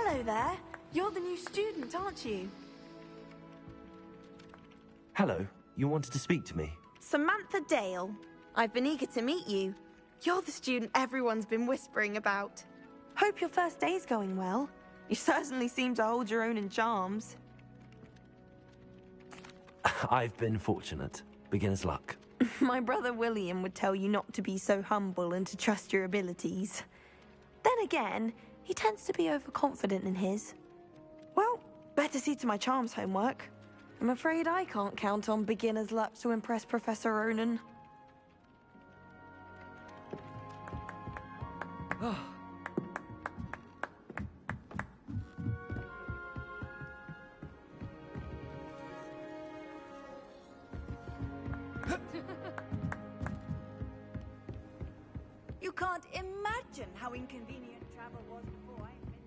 Hello there. You're the new student, aren't you? Hello. You wanted to speak to me? Samantha Dale. I've been eager to meet you. You're the student everyone's been whispering about. Hope your first day's going well. You certainly seem to hold your own in charms. I've been fortunate. Beginner's luck. My brother William would tell you not to be so humble and to trust your abilities. Then again, he tends to be overconfident in his. Well, better see to my charms homework. I'm afraid I can't count on beginner's luck to impress Professor Ronan. You can't imagine how inconvenient travel was before I invented.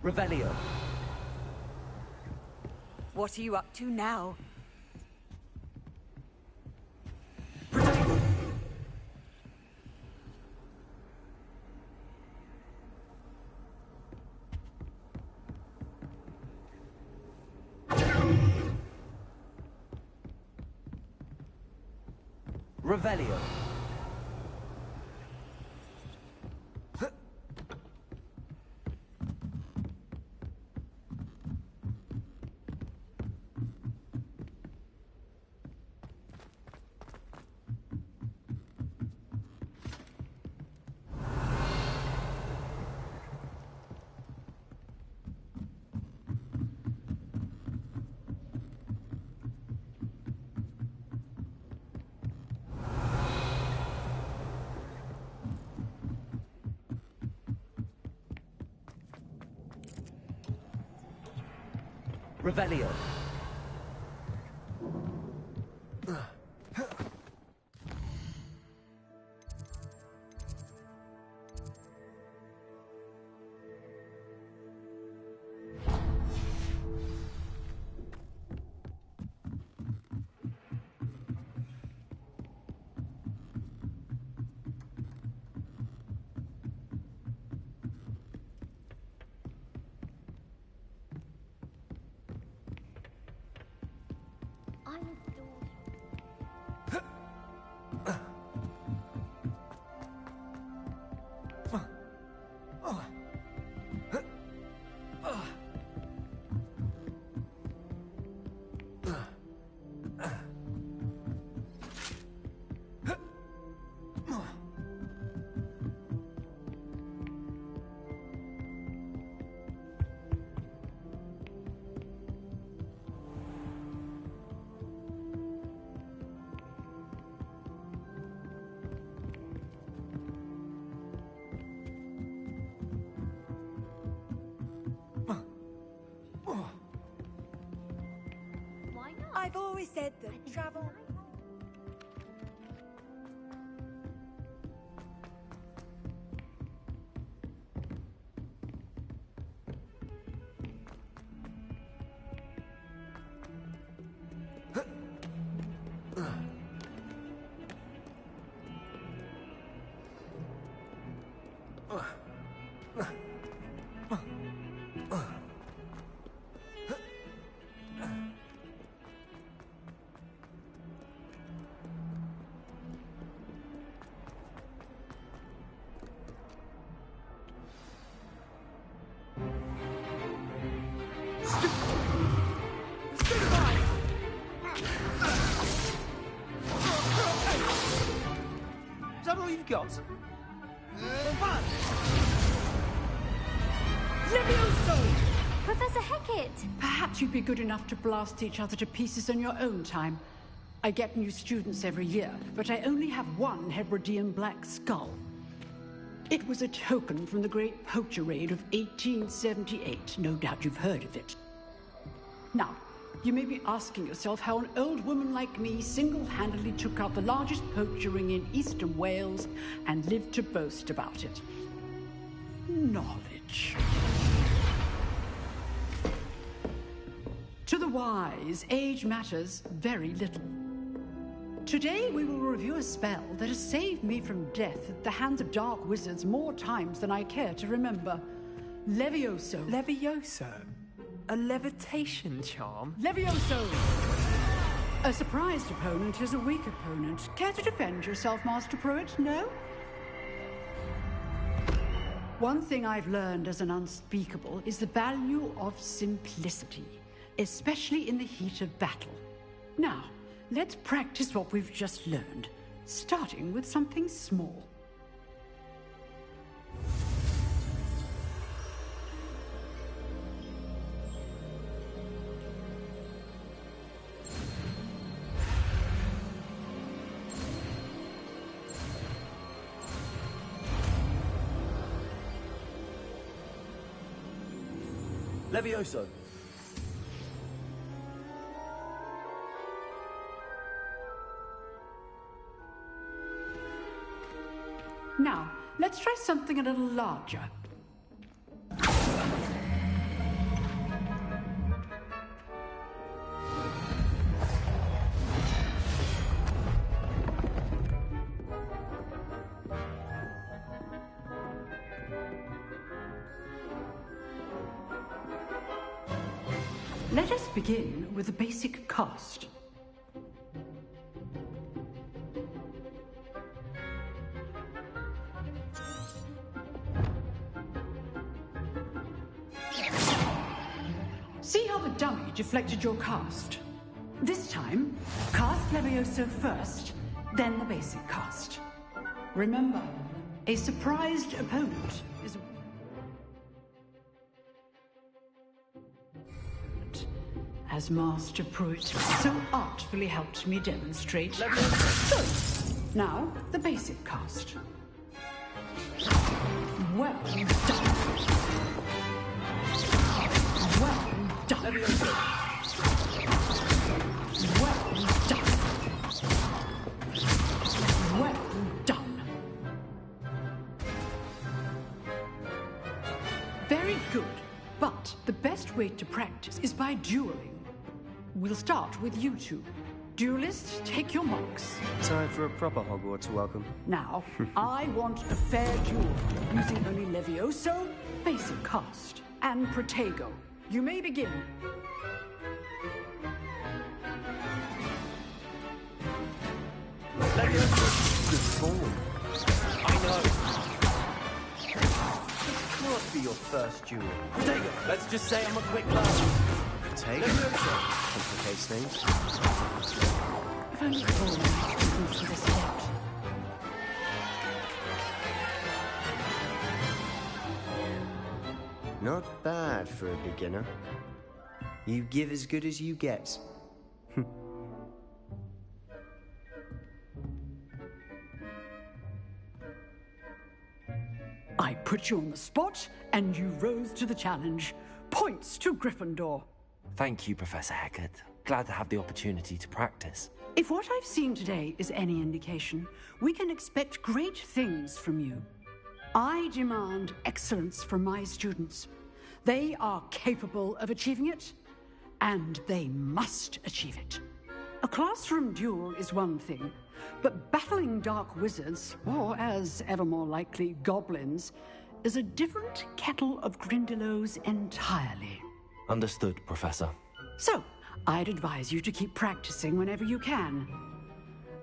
Revelio. What are you up to now? Revelio. Revelio. I've always said that travel... Is that all you've got? Levioso! Professor Hecat! Perhaps you'd be good enough to blast each other to pieces on your own time. I get new students every year, but I only have one Hebridean black skull. It was a token from the Great Poacher Raid of 1878. No doubt you've heard of it. Now, you may be asking yourself how an old woman like me single-handedly took out the largest poacher ring in eastern Wales and lived to boast about it. Knowledge. To the wise, age matters very little. Today we will review a spell that has saved me from death at the hands of dark wizards more times than I care to remember. Levioso. Levioso? A levitation charm? Levioso! A surprised opponent is a weak opponent. Care to defend yourself, Master Pruitt? No? One thing I've learned as an unspeakable is the value of simplicity, especially in the heat of battle. Now, let's practice what we've just learned, starting with something small. Levioso. Now, let's try something a little larger. Let us begin with the basic cast. See how the dummy deflected your cast? This time, cast Levioso first, then the basic cast. Remember, a surprised opponent is... As Master Pruitt so artfully helped me demonstrate. So, now, the basic cast. Well done. Well done. Well done. Well done. Very good. But the best way to practice is by dueling. We'll start with you two. Duelists, take your marks. Time for a proper Hogwarts welcome. Now, I want a fair duel, using only Levioso, basic cast, and Protego. You may begin. Levioso. Good form. I know. This can't be your first duel. Protego, let's just say I'm a quick learner. Take complicates things. If only Paul might for this yet. Not bad for a beginner. You give as good as you get. I put you on the spot, and you rose to the challenge. Points to Gryffindor. Thank you, Professor Hecat. Glad to have the opportunity to practice. If what I've seen today is any indication, we can expect great things from you. I demand excellence from my students. They are capable of achieving it, and they must achieve it. A classroom duel is one thing, but battling dark wizards, or as ever more likely, goblins, is a different kettle of Grindylows entirely. Understood, Professor. So, I'd advise you to keep practicing whenever you can.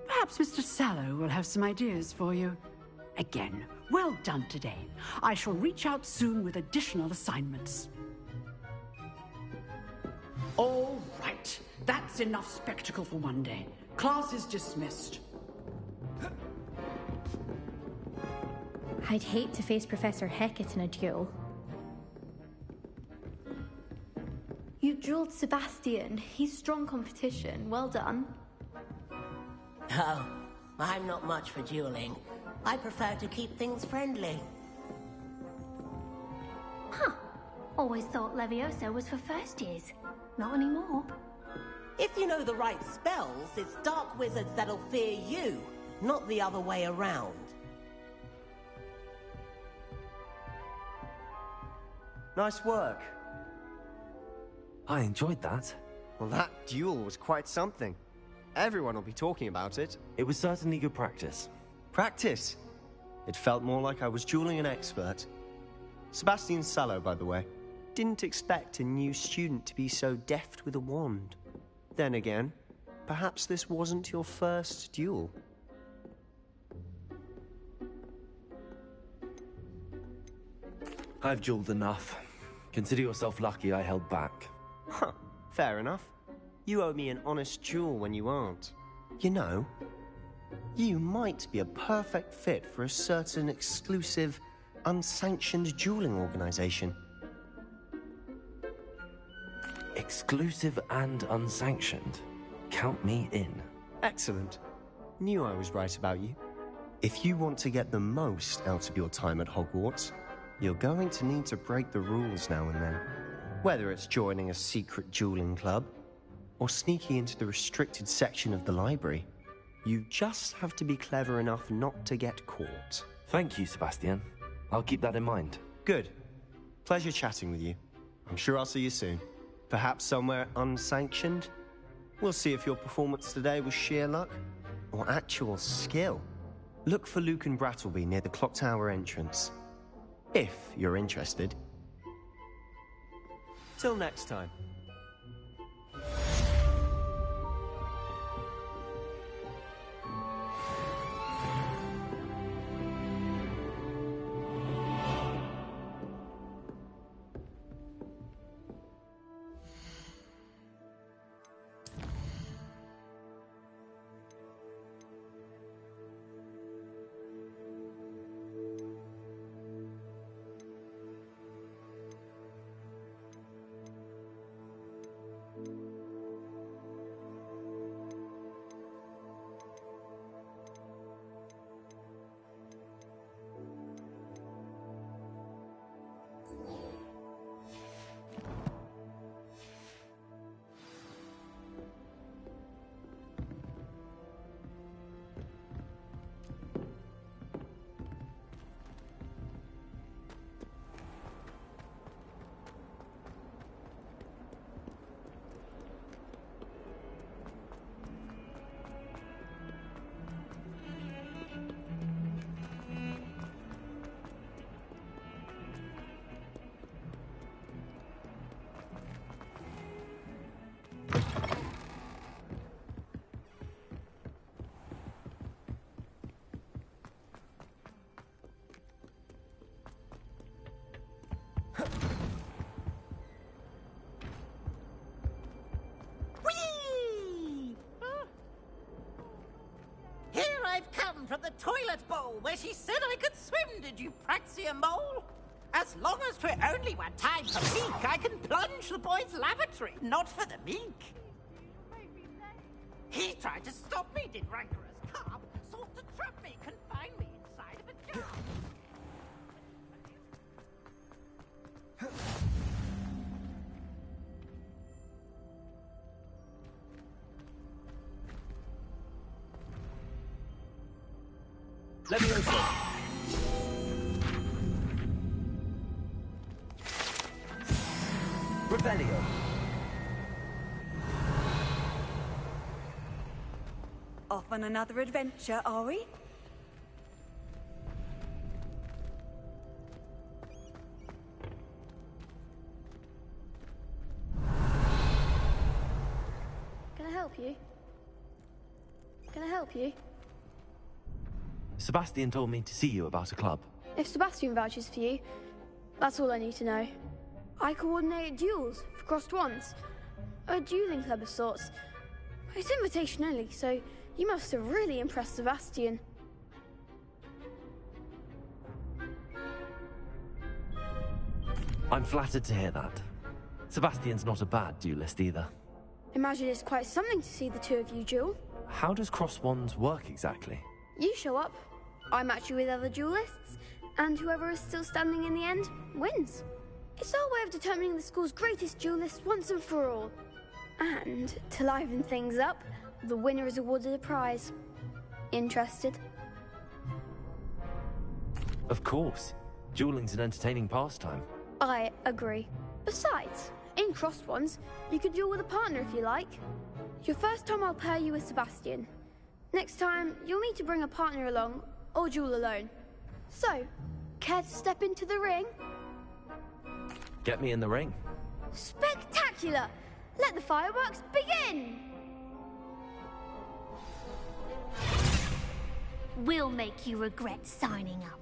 Perhaps Mr. Sallow will have some ideas for you. Again, Well done today. I shall reach out soon with additional assignments. All right. That's enough spectacle for one day. Class is dismissed. I'd hate to face Professor Hecat in a duel. You drilled Sebastian. He's strong competition. Well done. Oh, I'm not much for dueling. I prefer to keep things friendly. Huh. Always thought Leviosa was for first years. Not anymore. If you know the right spells, it's dark wizards that'll fear you, not the other way around. Nice work. I enjoyed that. Well, that duel was quite something. Everyone will be talking about it. It was certainly good practice. Practice? It felt more like I was dueling an expert. Sebastian Sallow, by the way. Didn't expect a new student to be so deft with a wand. Then again, perhaps this wasn't your first duel. I've dueled enough. Consider yourself lucky I held back. Huh, fair enough. You owe me an honest duel when you aren't. You know, you might be a perfect fit for a certain exclusive, unsanctioned dueling organization. Exclusive and unsanctioned. Count me in. Excellent. Knew I was right about you. If you want to get the most out of your time at Hogwarts, you're going to need to break the rules now and then. Whether it's joining a secret dueling club, or sneaking into the restricted section of the library, you just have to be clever enough not to get caught. Thank you, Sebastian. I'll keep that in mind. Good. Pleasure chatting with you. I'm sure I'll see you soon. Perhaps somewhere unsanctioned? We'll see if your performance today was sheer luck or actual skill. Look for Luke and Brattleby near the clock tower entrance. If you're interested. Till next time. From the toilet bowl where she said I could swim, did you praxia mole? As long as 'twere only one time per week, I can plunge the boy's lavatory, not for the meek. He tried to stop me, did rancorous carp, sought to trap me, confine me inside of a jar. Leviosa. Revelio. Off on another adventure, are we? Can I help you? Can I help you? Sebastian told me to see you about a club. If Sebastian vouches for you, that's all I need to know. I coordinate duels for crossed wands. A dueling club of sorts. It's invitation only, so you must have really impressed Sebastian. I'm flattered to hear that. Sebastian's not a bad duelist either. Imagine it's quite something to see the two of you duel. How does cross wands work exactly? You show up, I match you with other duelists, and whoever is still standing in the end wins. It's our way of determining the school's greatest duelist once and for all. And to liven things up, the winner is awarded a prize. Interested? Of course. Dueling's an entertaining pastime. I agree. Besides, in crossed ones, you could duel with a partner if you like. Your first time I'll pair you with Sebastian. Next time, you'll need to bring a partner along, or duel alone. So, care to step into the ring? Get me in the ring. Spectacular! Let the fireworks begin! We'll make you regret signing up.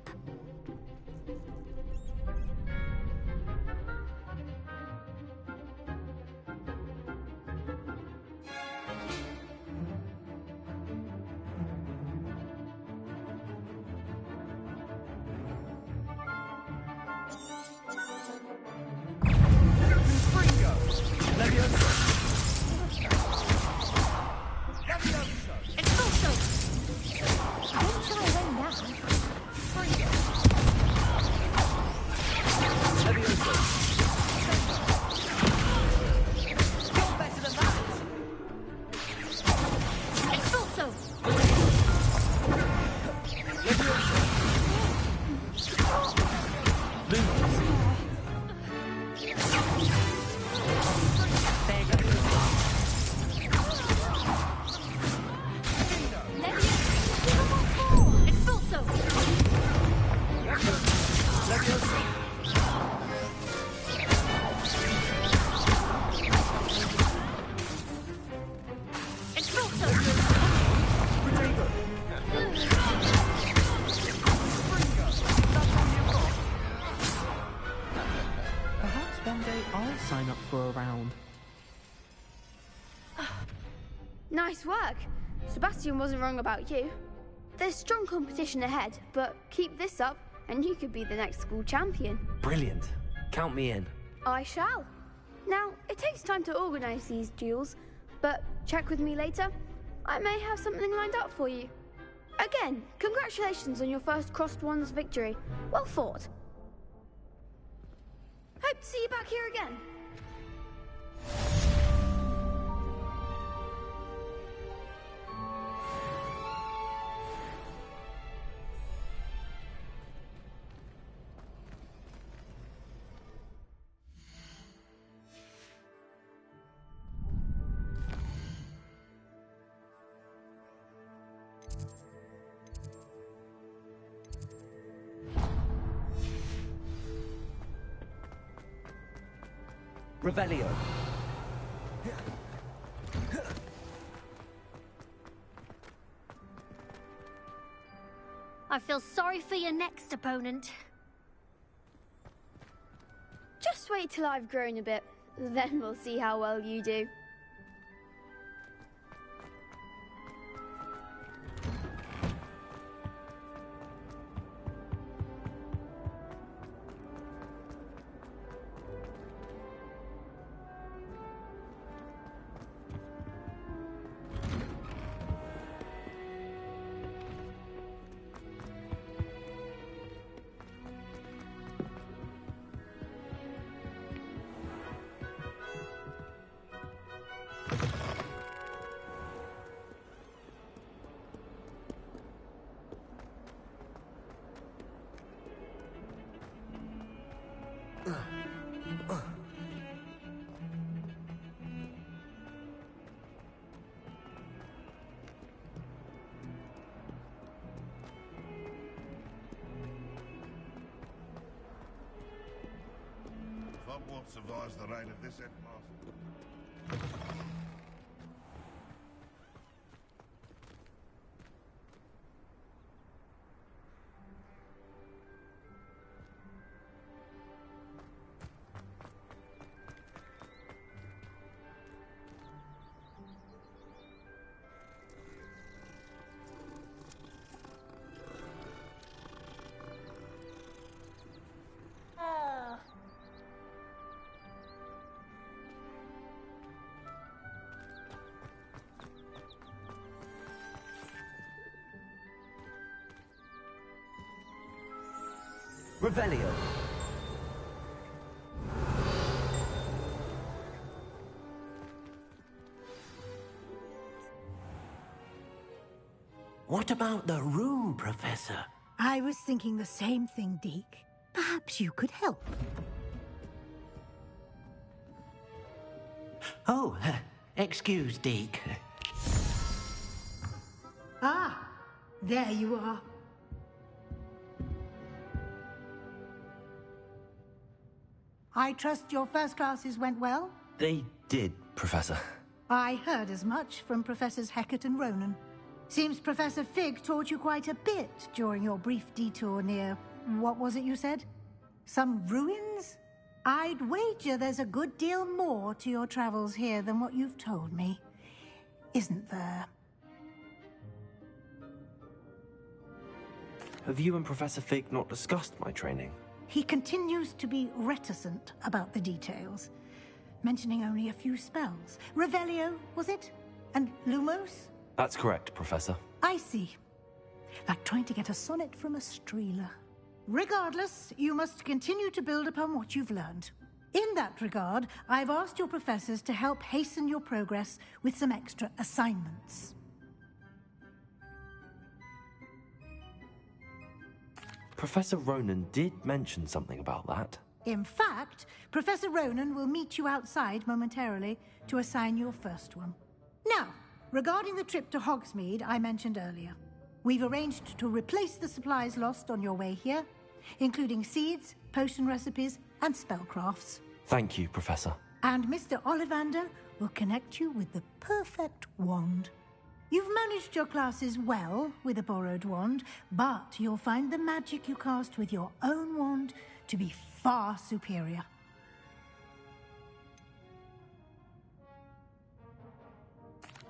Nice work. Sebastian wasn't wrong about you. There's strong competition ahead, but keep this up and you could be the next school champion. Brilliant. Count me in. I shall. Now, it takes time to organise these duels, but check with me later. I may have something lined up for you. Again, congratulations on your first crossed wands victory. Well fought. Hope to see you back here again. Revelio. I feel sorry for your next opponent. Just wait till I've grown a bit, then we'll see how well you do. Hogwarts survives the reign of this headmaster. Revelio. What about the room, Professor? I was thinking the same thing, Deke. Perhaps you could help. Oh, excuse, Deke. Ah, there you are. I trust your first classes went well? They did, Professor. I heard as much from Professors Hecat and Ronan. Seems Professor Fig taught you quite a bit during your brief detour near... what was it you said? Some ruins? I'd wager there's a good deal more to your travels here than what you've told me. Isn't there? Have you and Professor Fig not discussed my training? He continues to be reticent about the details, mentioning only a few spells. Revelio, was it? And Lumos? That's correct, Professor. I see. Like trying to get a sonnet from a streeler. Regardless, you must continue to build upon what you've learned. In that regard, I've asked your professors to help hasten your progress with some extra assignments. Professor Ronan did mention something about that. In fact, Professor Ronan will meet you outside momentarily to assign your first one. Now, regarding the trip to Hogsmeade I mentioned earlier, we've arranged to replace the supplies lost on your way here, including seeds, potion recipes, and spellcrafts. Thank you, Professor. And Mr. Ollivander will connect you with the perfect wand. You've managed your classes well with a borrowed wand, but you'll find the magic you cast with your own wand to be far superior.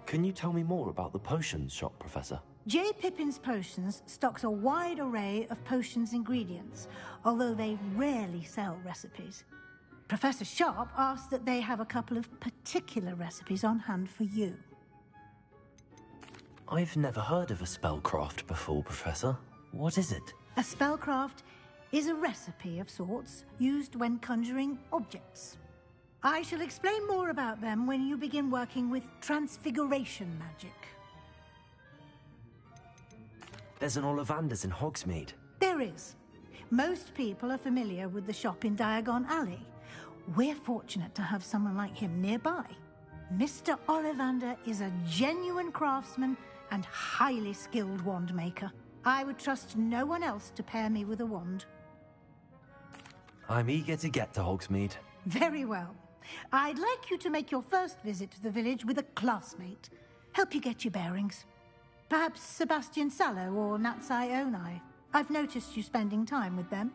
Can you tell me more about the potions shop, Professor? J. Pippin's Potions stocks a wide array of potions ingredients, although they rarely sell recipes. Professor Sharp asked that they have a couple of particular recipes on hand for you. I've never heard of a spellcraft before, Professor. What is it? A spellcraft is a recipe of sorts used when conjuring objects. I shall explain more about them when you begin working with transfiguration magic. There's an Ollivander's in Hogsmeade. There is. Most people are familiar with the shop in Diagon Alley. We're fortunate to have someone like him nearby. Mr. Ollivander is a genuine craftsman and highly skilled wand maker. I would trust no one else to pair me with a wand. I'm eager to get to Hogsmeade. Very well. I'd like you to make your first visit to the village with a classmate. Help you get your bearings. Perhaps Sebastian Sallow or Natsai Onai. I've noticed you spending time with them.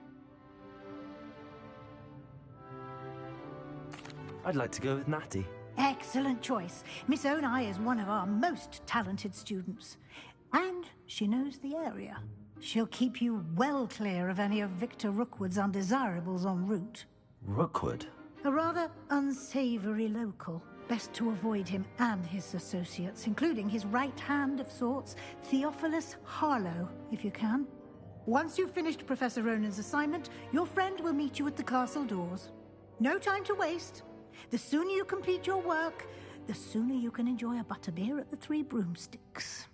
I'd like to go with Natty. Excellent choice. Miss Onai is one of our most talented students. And she knows the area. She'll keep you well clear of any of Victor Rookwood's undesirables en route. Rookwood? A rather unsavory local. Best to avoid him and his associates, including his right hand of sorts, Theophilus Harlow, if you can. Once you've finished Professor Ronan's assignment, your friend will meet you at the castle doors. No time to waste. The sooner you complete your work, the sooner you can enjoy a butterbeer at the Three Broomsticks.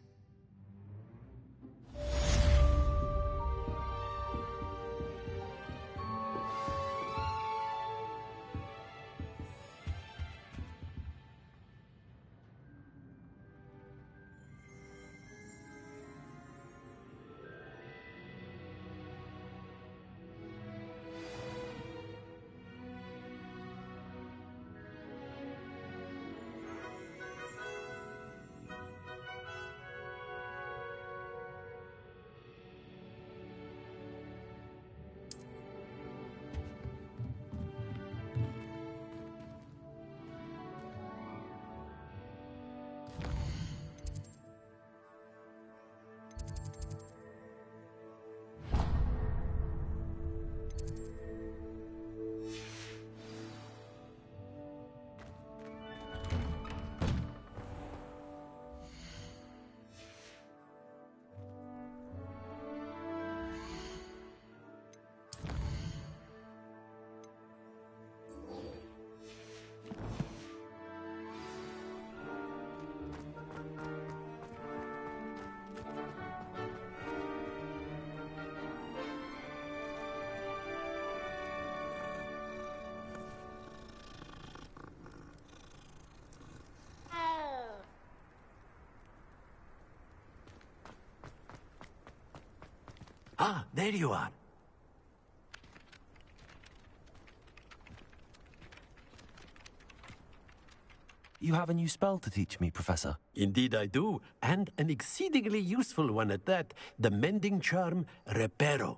Ah, there you are. You have a new spell to teach me, Professor. Indeed I do, and an exceedingly useful one at that. The mending charm, Reparo.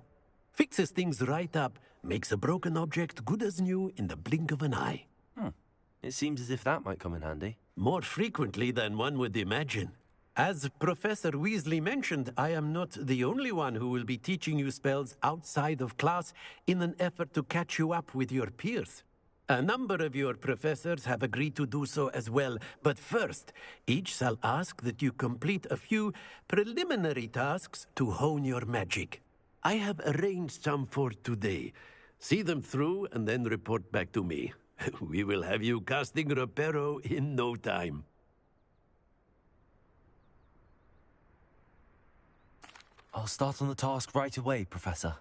Fixes things right up, makes a broken object good as new in the blink of an eye. It seems as if that might come in handy. More frequently than one would imagine. As Professor Weasley mentioned, I am not the only one who will be teaching you spells outside of class in an effort to catch you up with your peers. A number of your professors have agreed to do so as well, but first, each shall ask that you complete a few preliminary tasks to hone your magic. I have arranged some for today. See them through and then report back to me. We will have you casting Reparo in no time. I'll start on the task right away, Professor.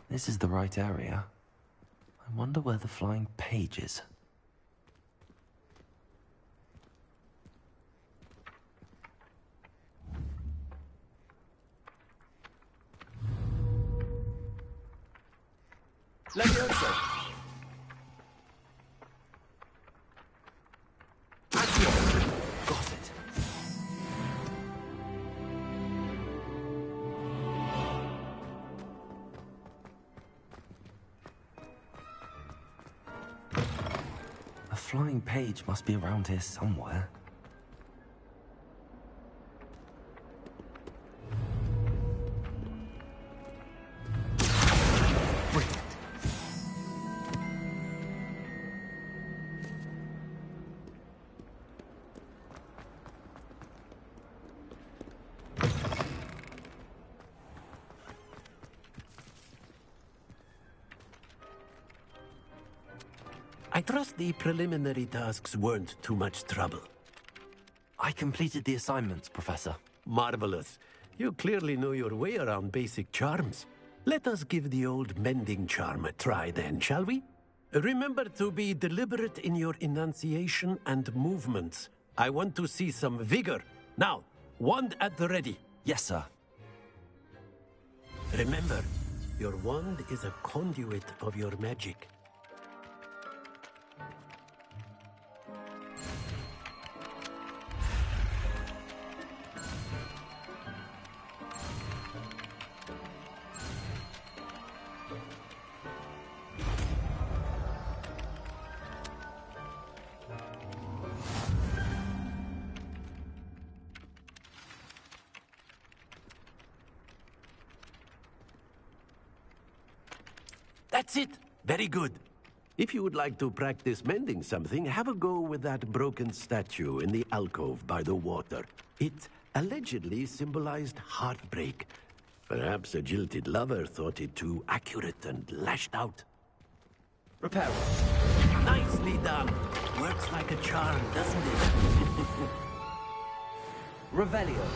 This is the right area. I wonder where the flying page is. Levioso! Got it. A flying page must be around here somewhere. Brilliant. I trust the preliminary tasks weren't too much trouble. I completed the assignments, Professor. Marvelous. You clearly know your way around basic charms. Let us give the old mending charm a try then, shall we? Remember to be deliberate in your enunciation and movements. I want to see some vigor. Now, wand at the ready. Yes, sir. Remember, your wand is a conduit of your magic. That's it. Very good. If you would like to practice mending something, have a go with that broken statue in the alcove by the water. It allegedly symbolized heartbreak. Perhaps a jilted lover thought it too accurate and lashed out. Repair. Nicely done. Works like a charm, doesn't it? Revelio.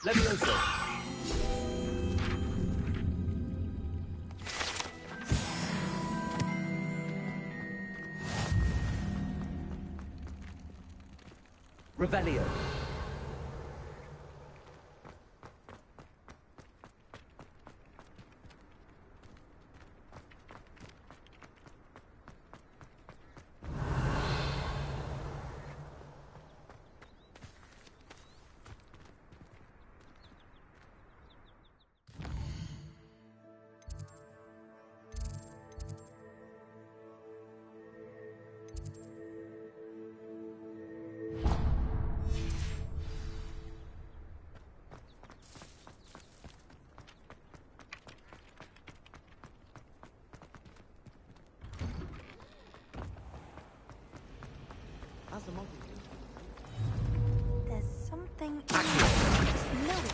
Levioso. Revelio. How's the model? There's something in there. I just know it.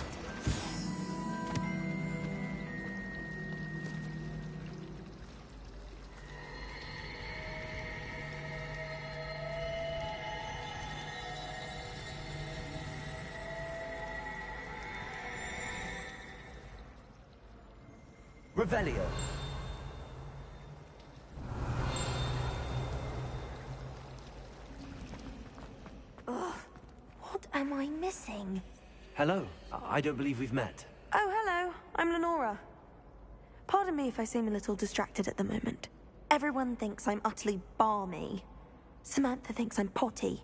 Revelio. Ugh, what am I missing? Hello. I don't believe we've met. Oh, hello. I'm Lenora. Pardon me if I seem a little distracted at the moment. Everyone thinks I'm utterly balmy. Samantha thinks I'm potty.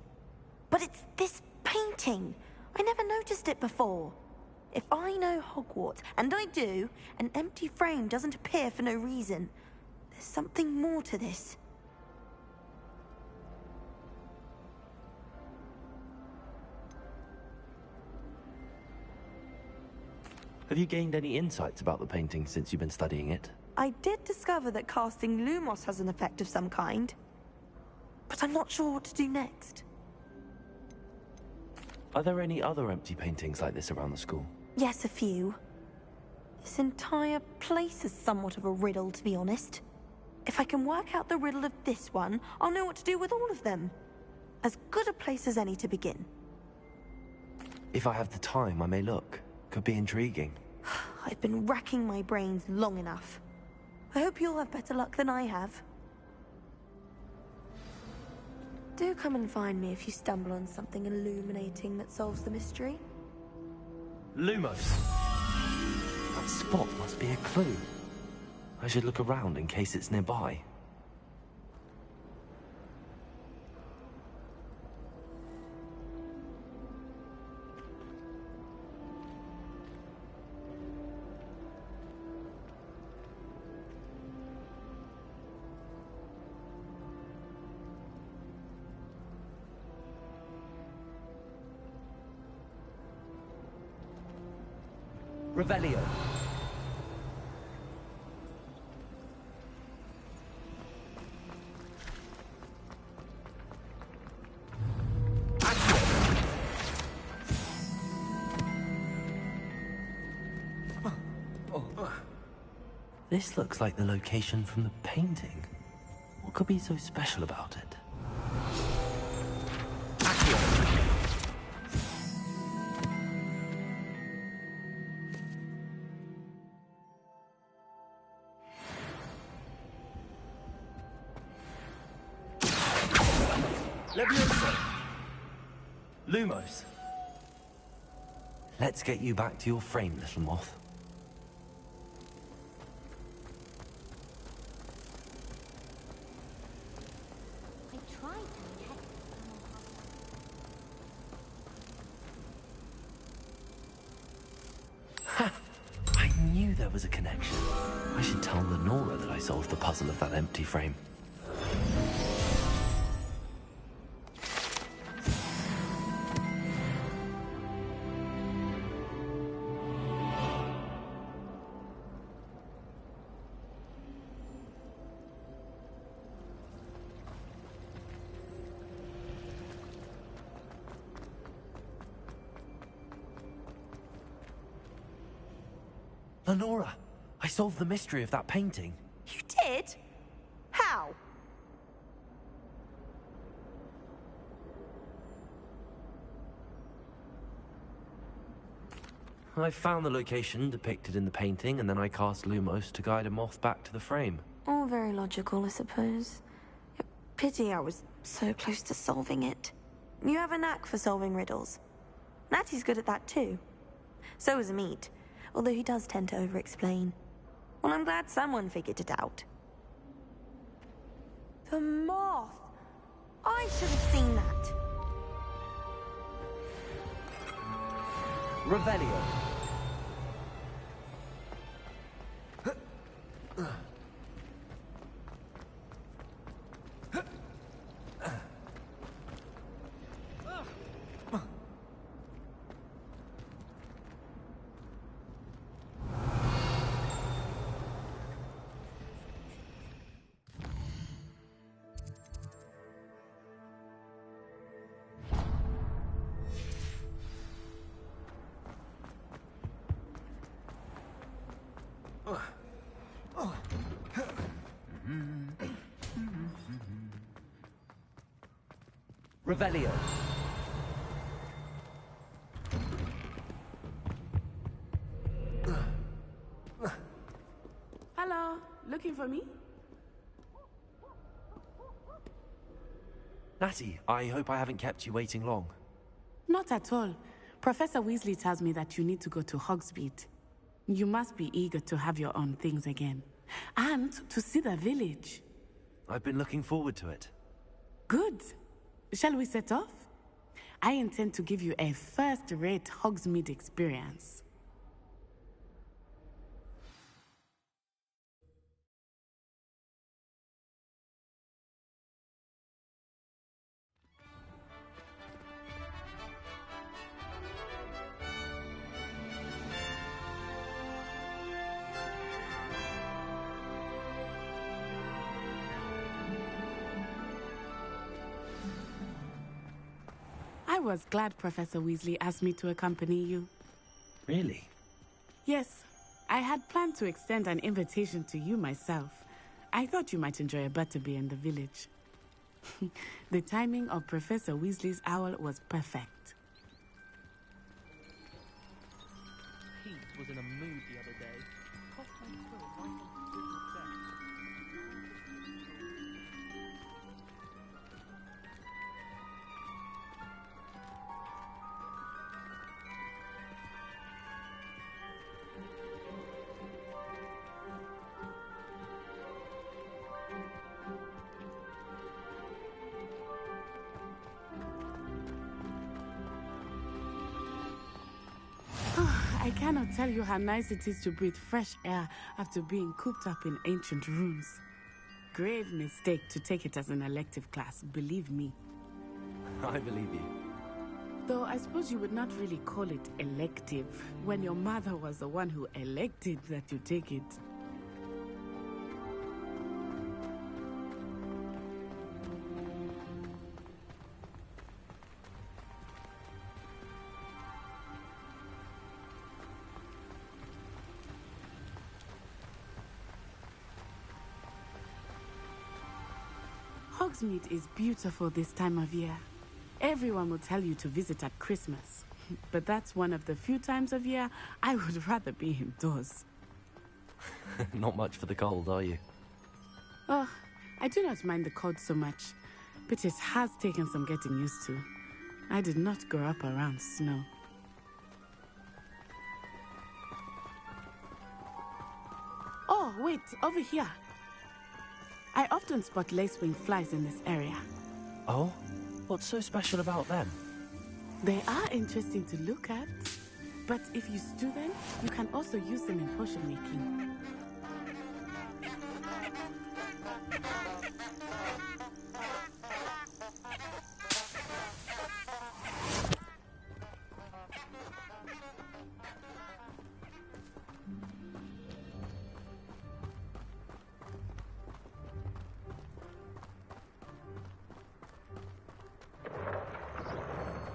But it's this painting. I never noticed it before. If I know Hogwarts, and I do, an empty frame doesn't appear for no reason. There's something more to this. Have you gained any insights about the painting since you've been studying it? I did discover that casting Lumos has an effect of some kind. But I'm not sure what to do next. Are there any other empty paintings like this around the school? Yes, a few. This entire place is somewhat of a riddle, to be honest. If I can work out the riddle of this one, I'll know what to do with all of them. As good a place as any to begin. If I have the time, I may look. Could be intriguing. I've been racking my brains long enough. I hope you'll have better luck than I have. Do come and find me if you stumble on something illuminating that solves the mystery. Lumos. That spot must be a clue. I should look around in case it's nearby. Revelio. This looks like the location from the painting. What could be so special about it? Leviosa! Lumos. Let's get you back to your frame, little moth. Ha! I knew there was a connection. I should tell Lenora that I solved the puzzle of that empty frame. Lenora, I solved the mystery of that painting. You did? How? I found the location depicted in the painting, and then I cast Lumos to guide a moth back to the frame. All very logical, I suppose. Pity I was so close to solving it. You have a knack for solving riddles. Natty's good at that too. So is Meat, although he does tend to over-explain. Well, I'm glad someone figured it out. The moth! I should have seen that. Revelio. Revelio. Hello, looking for me? Natty, I hope I haven't kept you waiting long. Not at all. Professor Weasley tells me that you need to go to Hogsmeade. You must be eager to have your own things again. And to see the village. I've been looking forward to it. Good. Shall we set off? I intend to give you a first-rate Hogsmeade experience. I was glad Professor Weasley asked me to accompany you. Really? Yes, I had planned to extend an invitation to you myself. I thought you might enjoy a butterbeer in the village. The timing of Professor Weasley's owl was perfect. Pete was in a mood the other day. I cannot tell you how nice it is to breathe fresh air after being cooped up in ancient rooms. Grave mistake to take it as an elective class, believe me. I believe you. Though I suppose you would not really call it elective when your mother was the one who elected that you take it. Hogsmeade is beautiful this time of year. Everyone will tell you to visit at Christmas. But that's one of the few times of year I would rather be indoors. Not much for the cold, are you? Oh, I do not mind the cold so much, but it has taken some getting used to. I did not grow up around snow. Oh, wait, over here. I often spot lacewing flies in this area. Oh? What's so special about them? They are interesting to look at, but if you stew them, you can also use them in potion making.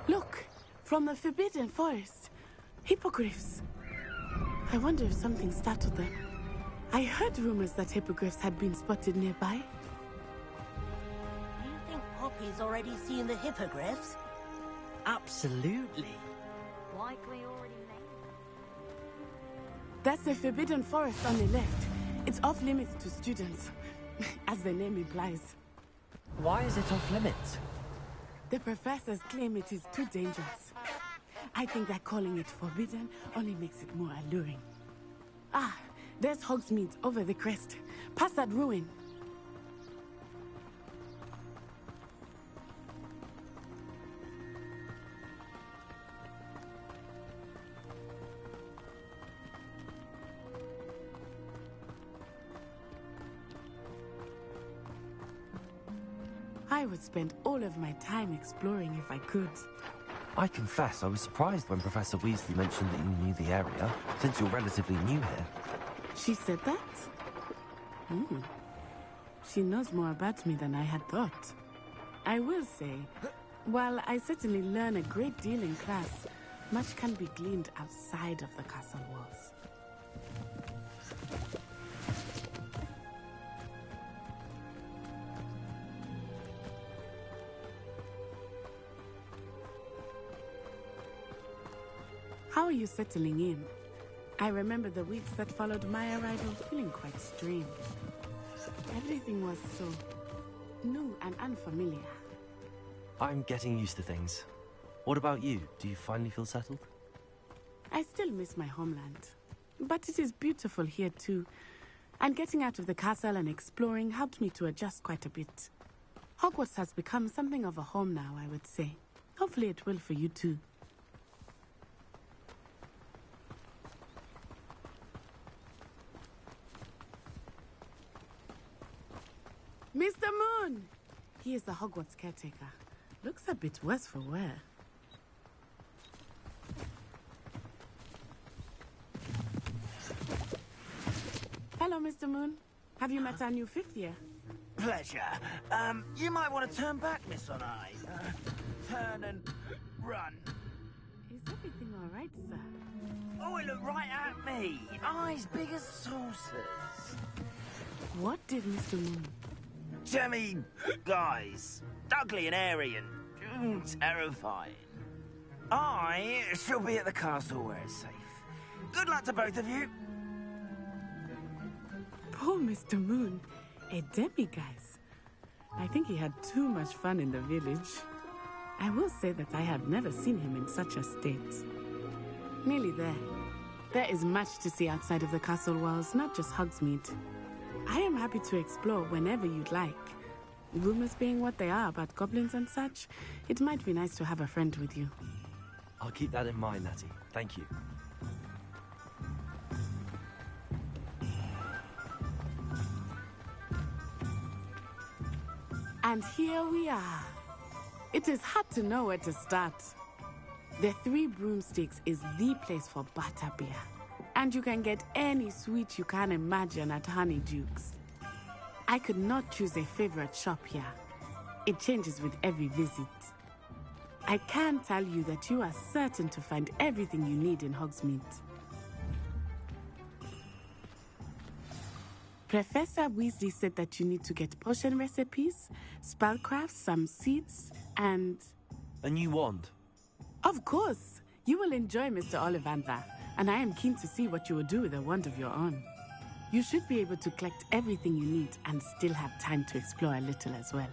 Look, from the Forbidden Forest. Hippogriffs. I wonder if something startled them. I heard rumors that hippogriffs had been spotted nearby. Do you think Poppy's already seen the hippogriffs? Absolutely. Likely already made. That's the Forbidden Forest on the left. It's off limits to students, as the name implies. Why is it off limits? The professors claim it is too dangerous. I think that calling it forbidden only makes it more alluring. Ah, there's Hogsmeade over the crest. Past that ruin. I would spend all of my time exploring if I could. I confess I was surprised when Professor Weasley mentioned that you knew the area, since you're relatively new here. She said that? She knows more about me than I had thought. I will say, while I certainly learn a great deal in class, much can be gleaned outside of the castle walls. How are you settling in? I remember the weeks that followed my arrival feeling quite strange. Everything was so new and unfamiliar. I'm getting used to things. What about you? Do you finally feel settled? I still miss my homeland, but it is beautiful here too. And getting out of the castle and exploring helped me to adjust quite a bit. Hogwarts has become something of a home now, I would say. Hopefully it will for you too. Mr. Moon! He is the Hogwarts caretaker. Looks a bit worse for wear. Hello, Mr. Moon. Have you met our new fifth year? Pleasure. You might want to turn back, Miss On Eye. Turn and run. Is everything all right, sir? Oh, it looked right at me. Eyes big as saucers. What did Mr. Moon? Jemmy guys. Ugly and airy and terrifying. I shall be at the castle where it's safe. Good luck to both of you. Poor Mr. Moon. A demiguise. I think he had too much fun in the village. I will say that I have never seen him in such a state. Nearly there. There is much to see outside of the castle walls, not just Hogsmeade. I am happy to explore whenever you'd like. Rumors being what they are about goblins and such, it might be nice to have a friend with you. I'll keep that in mind, Natty. Thank you. And here we are. It is hard to know where to start. The Three Broomsticks is the place for butterbeer. And you can get any sweet you can imagine at Honeydukes. I could not choose a favorite shop here. It changes with every visit. I can tell you that you are certain to find everything you need in Hogsmeade. Professor Weasley said that you need to get potion recipes, spellcraft, some seeds, and... A new wand? Of course! You will enjoy Mr. Ollivander, and I am keen to see what you will do with a wand of your own. You should be able to collect everything you need and still have time to explore a little as well.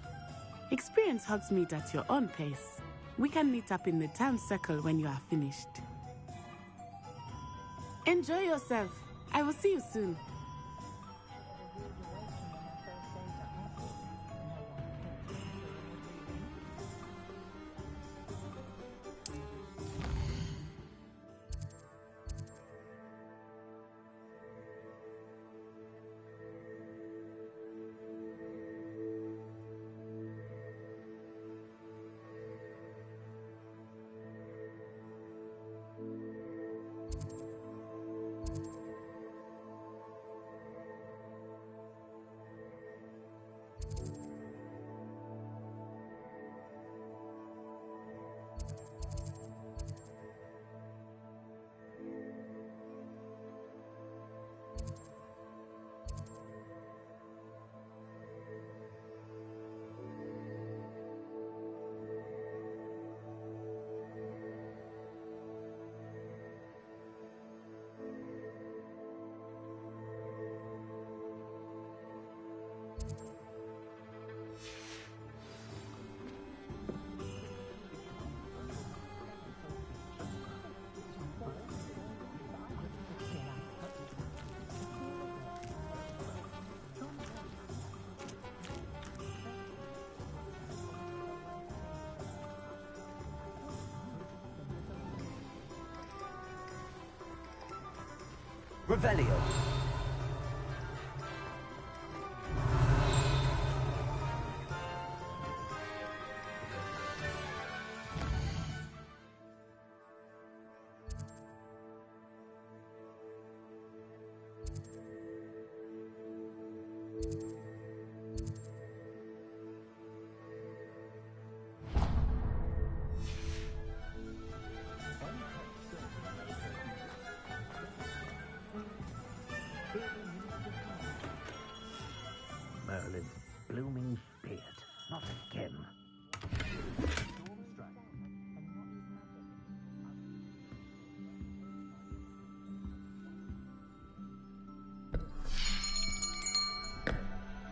Experience Hogsmeade at your own pace. We can meet up in the town circle when you are finished. Enjoy yourself. I will see you soon. Revelio.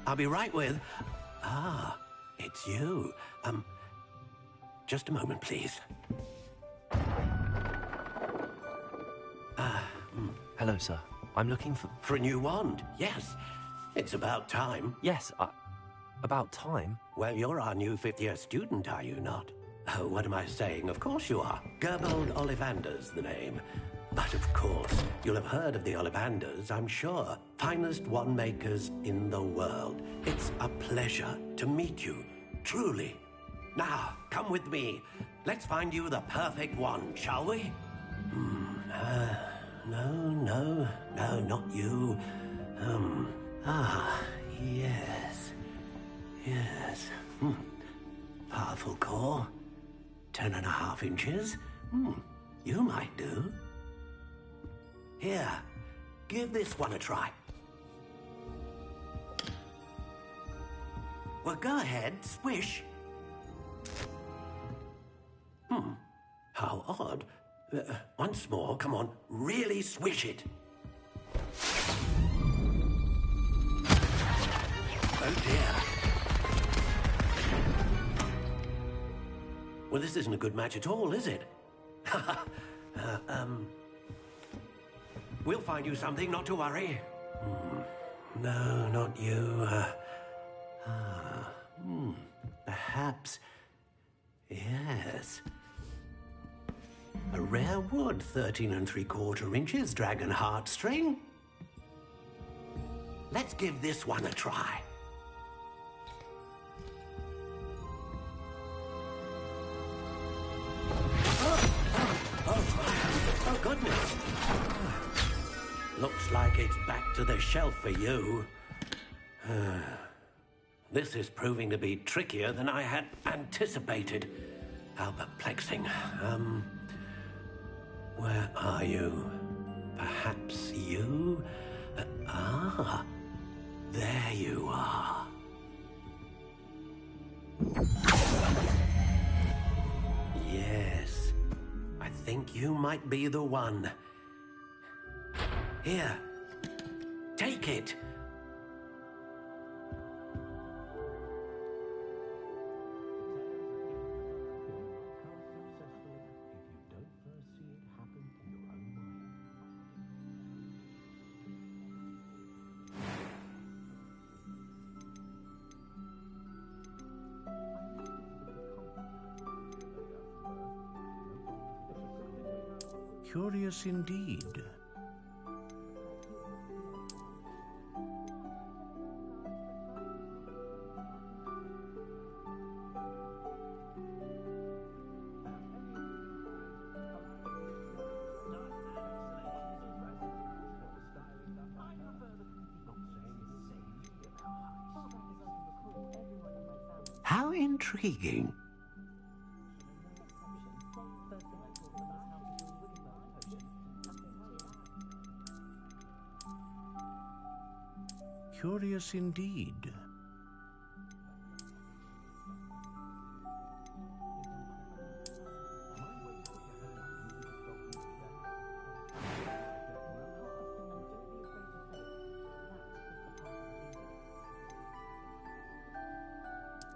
I'll be right with... Ah, it's you. Just a moment, please. Hello, sir. I'm looking for... For a new wand, yes. It's about time. Yes, about time? Well, you're our new fifth-year student, are you not? Oh, what am I saying? Of course you are. Gerbold Ollivander's the name. But of course, you'll have heard of the Ollivanders, I'm sure. Finest wand makers in the world. It's a pleasure to meet you, truly. Now, come with me. Let's find you the perfect wand, shall we? No, not you. Yes. Powerful core. 10.5 inches. You might do. Here, give this one a try. Well, go ahead, swish. How odd. Once more, come on, really swish it. Oh dear. Well, this isn't a good match at all, is it? We'll find you something, not to worry. No, not you. Perhaps... Yes. A rare wood, 13 3/4 inches, dragon heartstring. Let's give this one a try. Oh, goodness. Looks like it's back to the shelf for you. This is proving to be trickier than I had anticipated. How perplexing. Where are you? Perhaps you? There you are. Yes, I think you might be the one. Here, take it. Curious indeed. How intriguing. Curious indeed.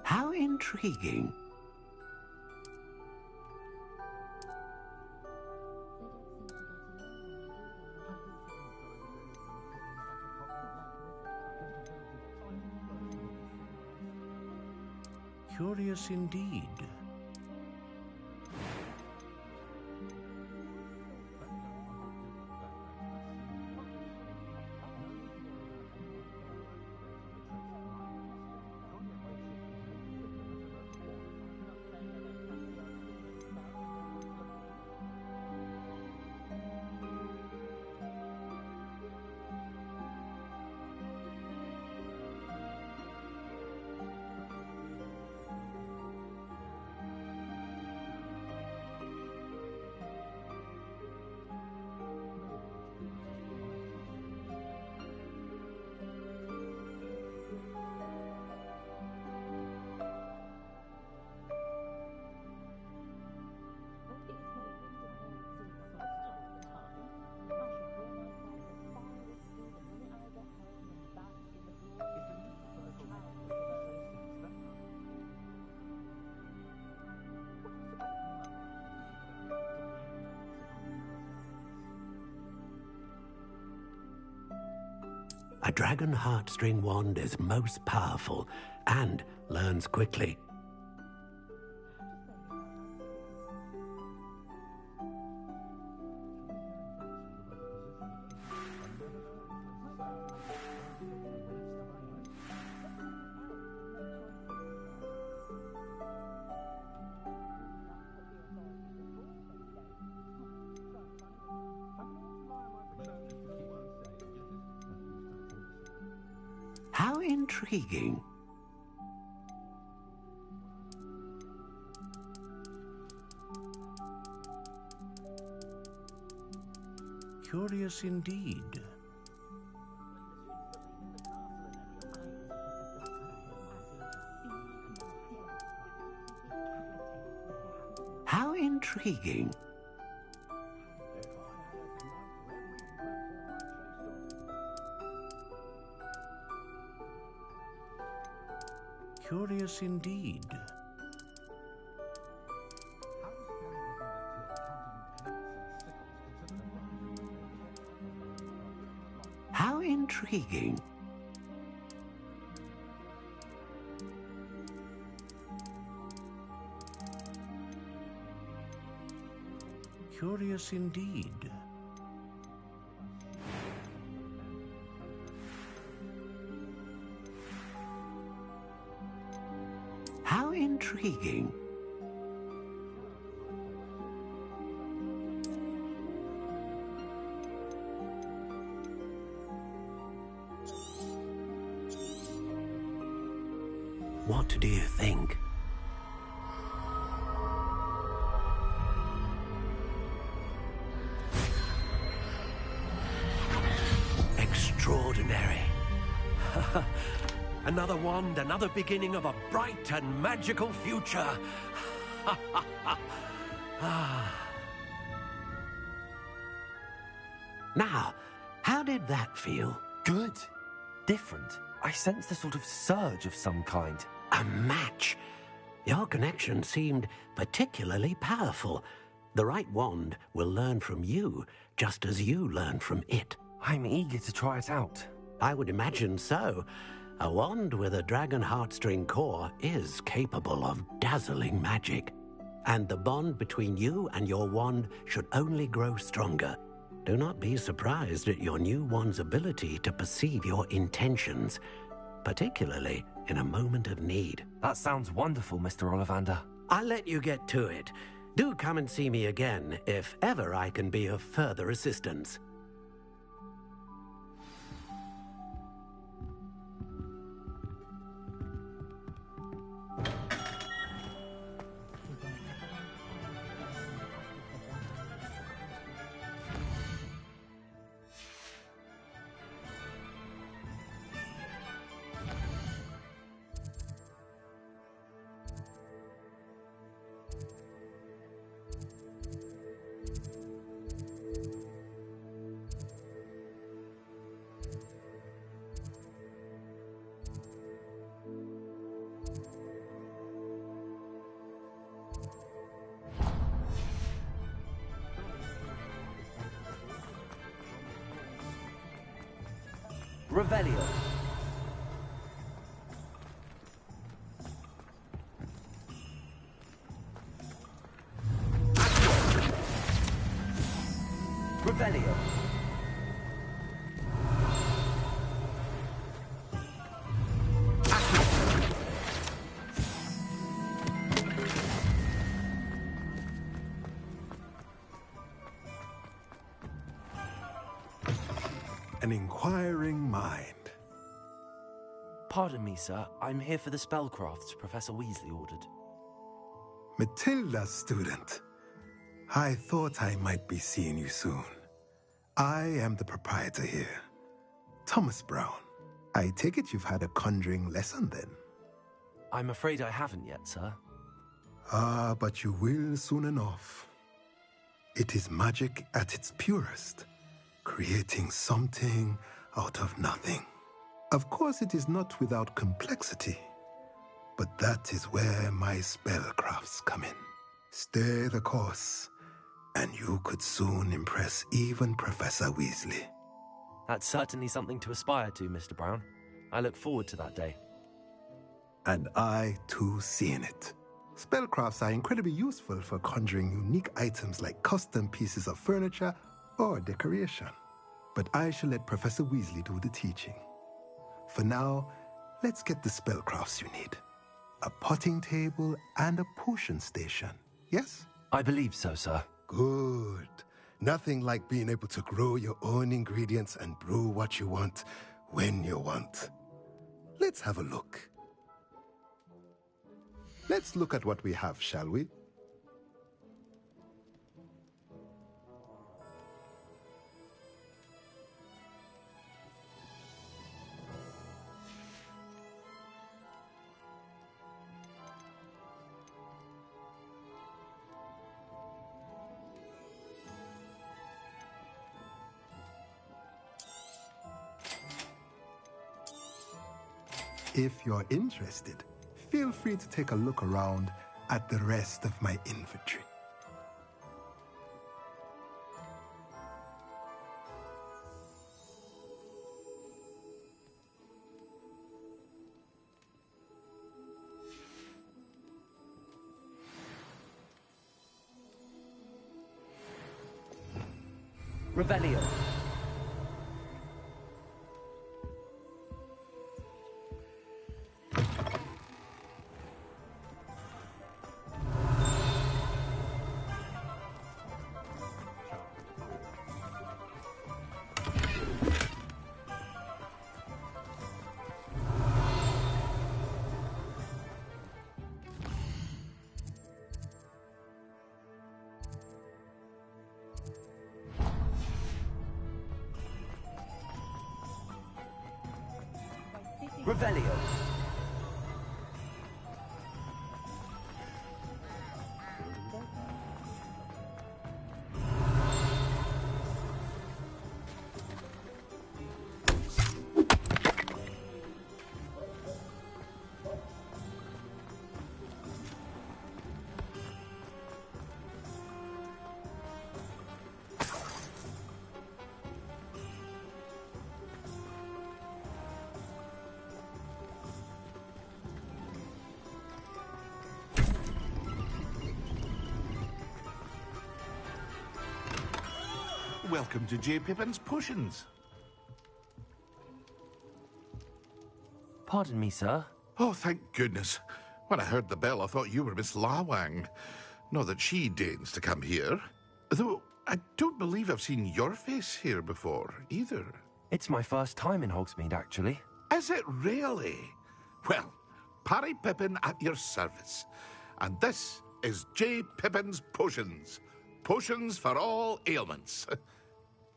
How intriguing. Curious indeed. A dragon heartstring wand is most powerful and learns quickly. How intriguing. Curious indeed. How intriguing. Curious indeed. How intriguing. Curious indeed. How intriguing. What do you think? Extraordinary. Another wand, another beginning of a bright and magical future. Now, how did that feel? Good. Different. I sensed a sort of surge of some kind. A match. Your connection seemed particularly powerful. The right wand will learn from you, just as you learn from it. I'm eager to try it out. I would imagine so. A wand with a dragon heartstring core is capable of dazzling magic. And the bond between you and your wand should only grow stronger. Do not be surprised at your new wand's ability to perceive your intentions, particularly in a moment of need. That sounds wonderful, Mr. Ollivander. I'll let you get to it. Do come and see me again if ever I can be of further assistance. Revelio. Revelio. An inquiring mind. Pardon me, sir. I'm here for the spellcrafts Professor Weasley ordered. Matilda, student. I thought I might be seeing you soon. I am the proprietor here, Thomas Brown. I take it you've had a conjuring lesson then? I'm afraid I haven't yet, sir. Ah, but you will soon enough. It is magic at its purest, creating something out of nothing. Of course, it is not without complexity, but that is where my spellcrafts come in. Stay the course, and you could soon impress even Professor Weasley. That's certainly something to aspire to, Mr. Brown. I look forward to that day. And I, too, seeing it. Spellcrafts are incredibly useful for conjuring unique items like custom pieces of furniture or decoration. But I shall let Professor Weasley do the teaching. For now, let's get the spellcrafts you need. A potting table and a potion station, yes? I believe so, sir. Good. Nothing like being able to grow your own ingredients and brew what you want when you want. Let's have a look. Let's look at what we have, shall we? If you're interested, feel free to take a look around at the rest of my inventory. Revelio. Revelio. Welcome to J. Pippin's Potions. Pardon me, sir. Oh, thank goodness. When I heard the bell, I thought you were Miss Lawang. Not that she deigns to come here. Though I don't believe I've seen your face here before, either. It's my first time in Hogsmeade, actually. Is it really? Well, Parry Pippin at your service. And this is J. Pippin's Potions. Potions for all ailments.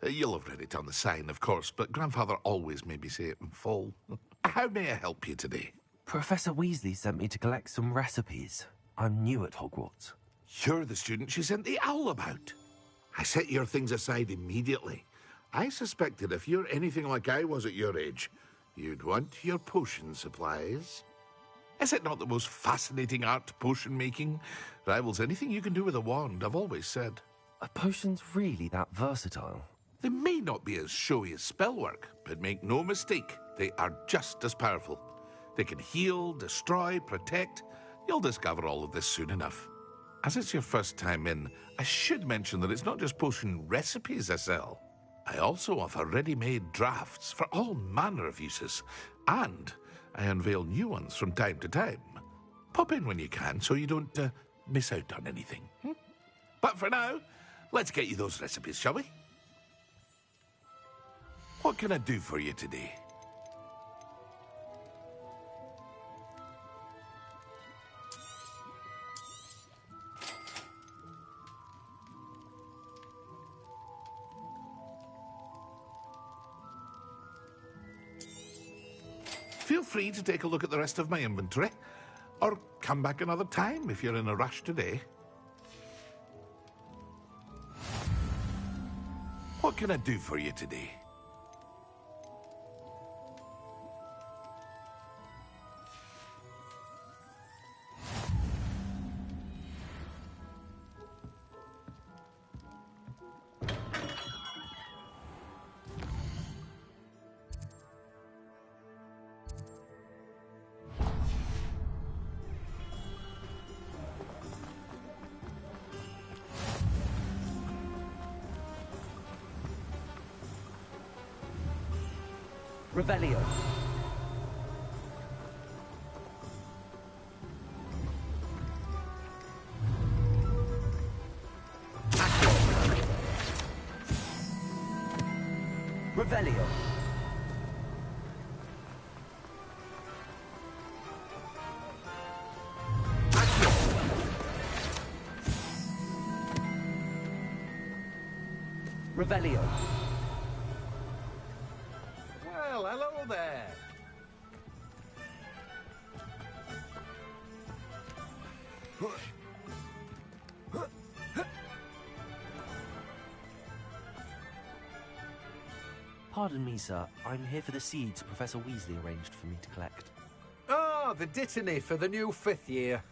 You'll have read it on the sign, of course, but Grandfather always made me say it in full. How may I help you today? Professor Weasley sent me to collect some recipes. I'm new at Hogwarts. You're the student she sent the owl about. I set your things aside immediately. I suspected if you're anything like I was at your age, you'd want your potion supplies. Is it not the most fascinating art, potion making? Rivals anything you can do with a wand, I've always said. Are potions really that versatile? They may not be as showy as spellwork, but make no mistake, they are just as powerful. They can heal, destroy, protect. You'll discover all of this soon enough. As it's your first time in, I should mention that it's not just potion recipes I sell. I also offer ready-made drafts for all manner of uses, and I unveil new ones from time to time. Pop in when you can so you don't miss out on anything. But for now, let's get you those recipes, shall we? What can I do for you today? Feel free to take a look at the rest of my inventory, or come back another time if you're in a rush today. What can I do for you today? Revelio. Revelio. Revelio. Well, hello there. Pardon me, sir. I'm here for the seeds Professor Weasley arranged for me to collect. Ah, the dittany for the new 5th year.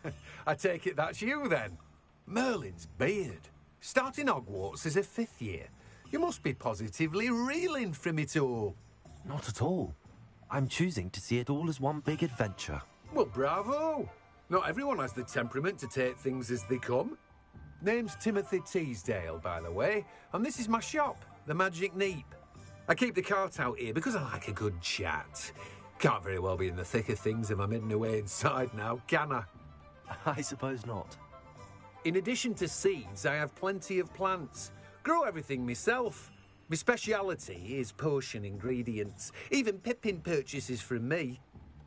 I take it that's you, then. Merlin's beard. Starting Hogwarts as a 5th year. You must be positively reeling from it all. Not at all. I'm choosing to see it all as one big adventure. Well, bravo. Not everyone has the temperament to take things as they come. Name's Timothy Teasdale, by the way, and this is my shop, the Magic Neep. I keep the cart out here because I like a good chat. Can't very well be in the thick of things if I'm hidden away inside now, can I? I suppose not. In addition to seeds, I have plenty of plants. Grow everything myself. My speciality is potion ingredients. Even Pippin purchases from me.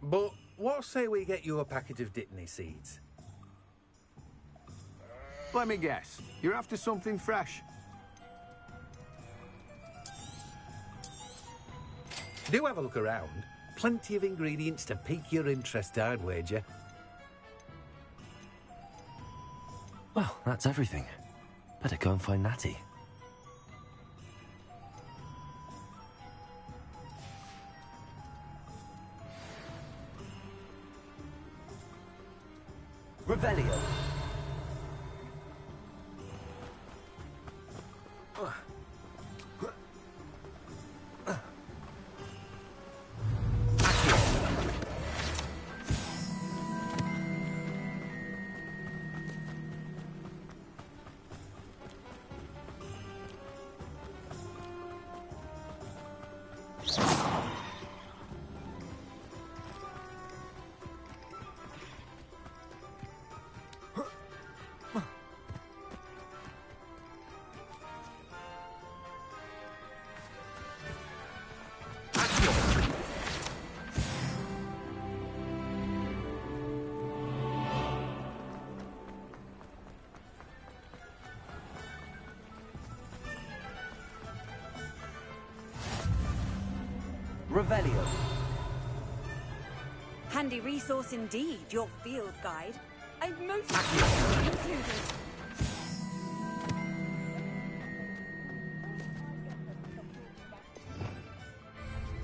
But what say we get you a packet of Dittany seeds? Let me guess. You're after something fresh. Do have a look around. Plenty of ingredients to pique your interest, I'd wager. Well, that's everything. Better go and find Natty. Revelio. Revelio. Handy resource indeed, your field guide. I'd most included.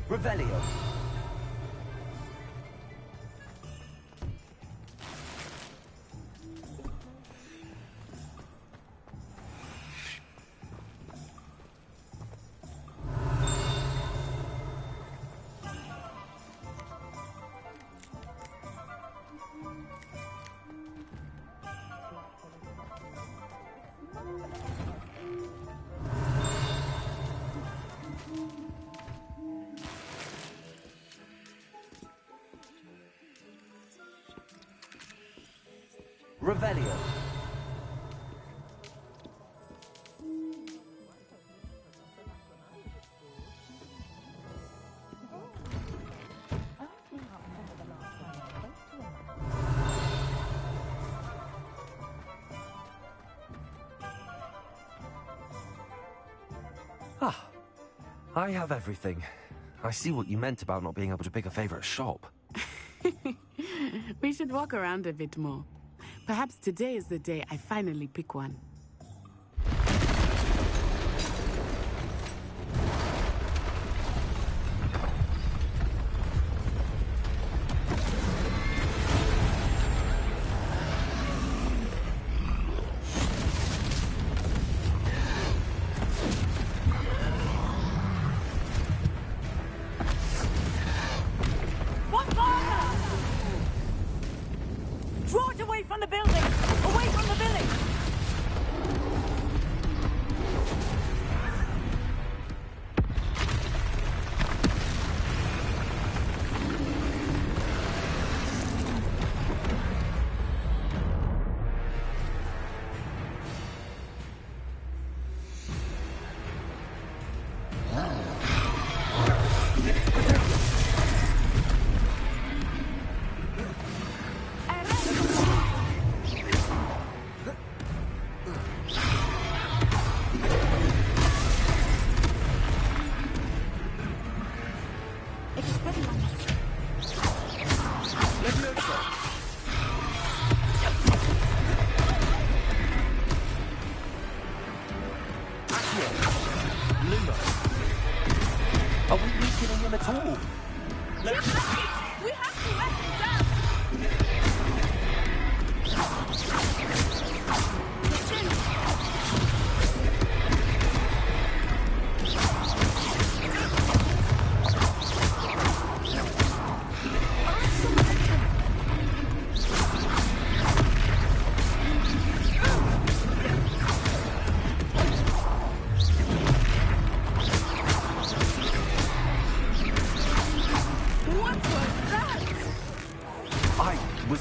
Revelio. Revelio. Ah, I have everything. I see what you meant about not being able to pick a favorite shop. We should walk around a bit more. Perhaps today is the day I finally pick one. Draw it away from the building! Away from the village! Accio! Lumos! Are we weakening him at all? We have to let him down!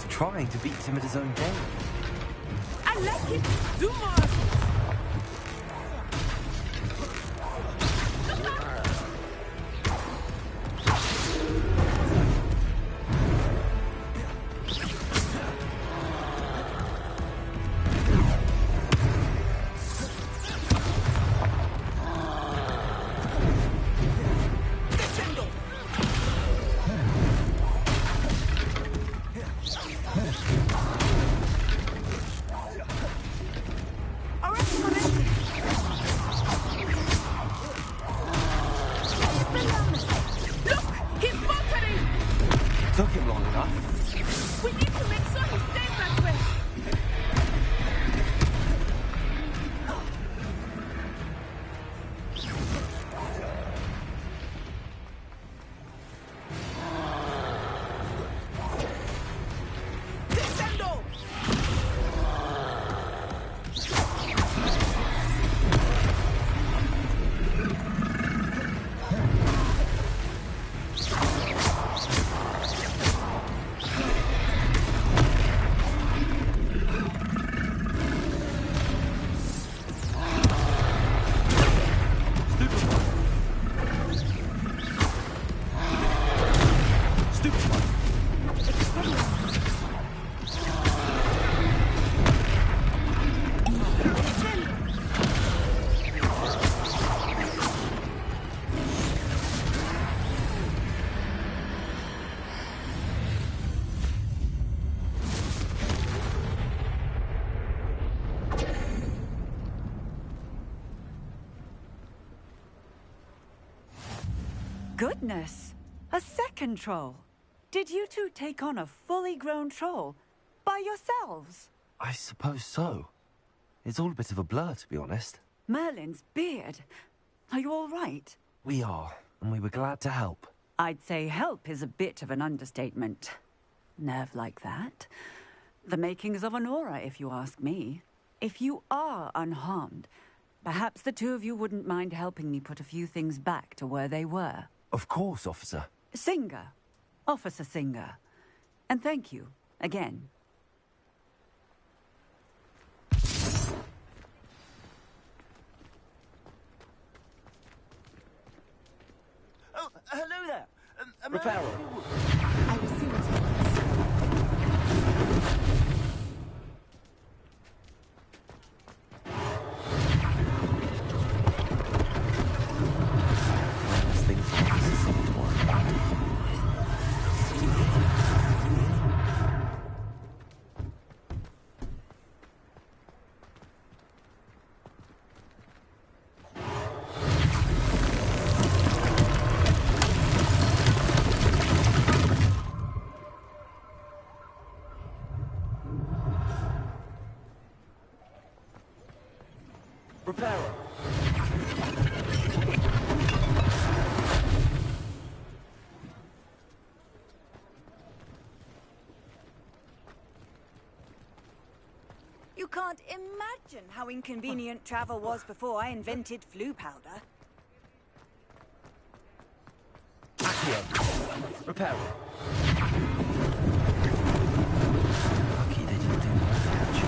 Trying to beat him at his own game. I like it. Do more of it. Took him long enough. We need to make sure he stays that way. Descendo! Goodness! A second troll! Did you two take on a fully grown troll? By yourselves? I suppose so. It's all a bit of a blur, to be honest. Merlin's beard. Are you all right? We are, and we were glad to help. I'd say help is a bit of an understatement. Nerve like that. The makings of an aura, if you ask me. If you are unharmed, perhaps the two of you wouldn't mind helping me put a few things back to where they were. Of course, officer. Singer. Officer Singer. And thank you, again. Oh, hello there. Reparo. I will see what he wants. Reparo. You can't imagine how inconvenient travel was before I invented flu powder. Accio. Reparo. Lucky they didn't do more damage.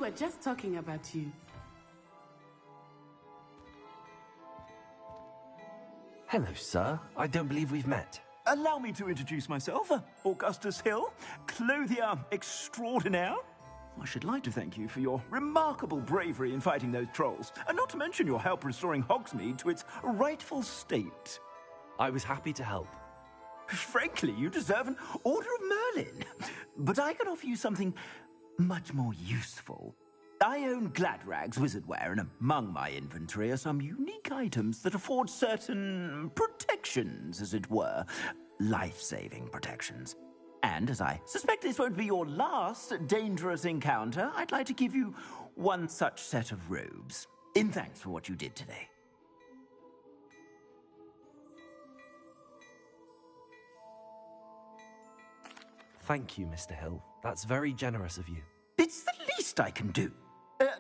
were just talking about you. Hello, sir. I don't believe we've met. Allow me to introduce myself, Augustus Hill, clothier extraordinaire. I should like to thank you for your remarkable bravery in fighting those trolls, and not to mention your help restoring Hogsmeade to its rightful state. I was happy to help. Frankly, you deserve an Order of Merlin. But I can offer you something much more useful. I own Gladrag's wizardware, and among my inventory are some unique items that afford certain protections, as it were. Life-saving protections. And as I suspect this won't be your last dangerous encounter, I'd like to give you one such set of robes, in thanks for what you did today. Thank you, Mr. Hill. That's very generous of you. It's the least I can do.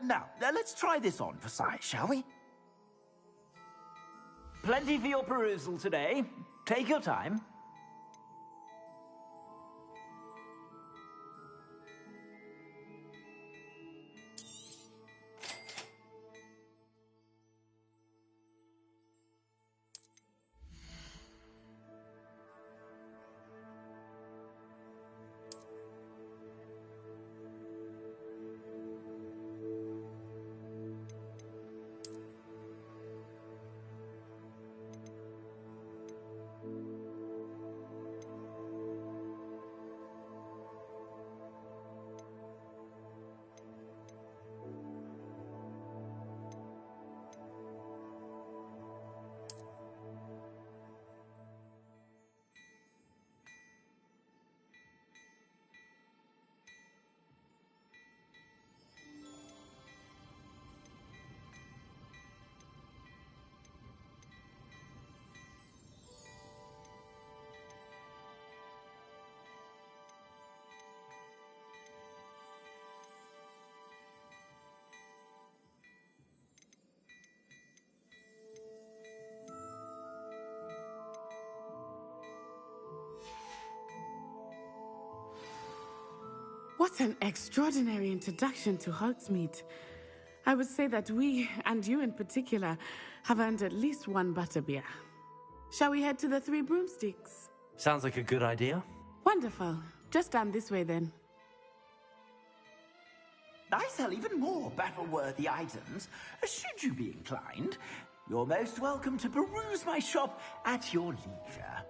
Now, let's try this on for size, shall we? Plenty for your perusal today. Take your time. What an extraordinary introduction to Hogsmeade. I would say that we, and you in particular, have earned at least one butterbeer. Shall we head to the Three Broomsticks? Sounds like a good idea. Wonderful. Just down this way then. I sell even more battle-worthy items. Should you be inclined, you're most welcome to peruse my shop at your leisure.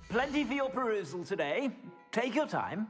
Plenty for your perusal today. Take your time.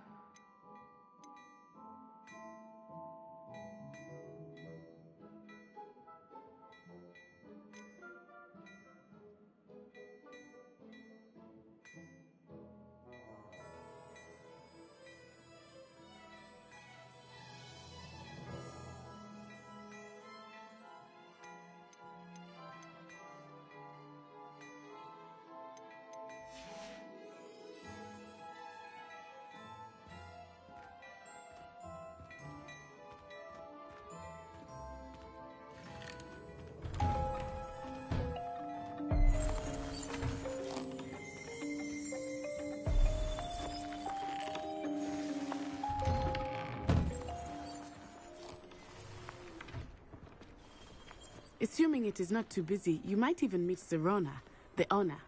Assuming it is not too busy, you might even meet Serona, the owner.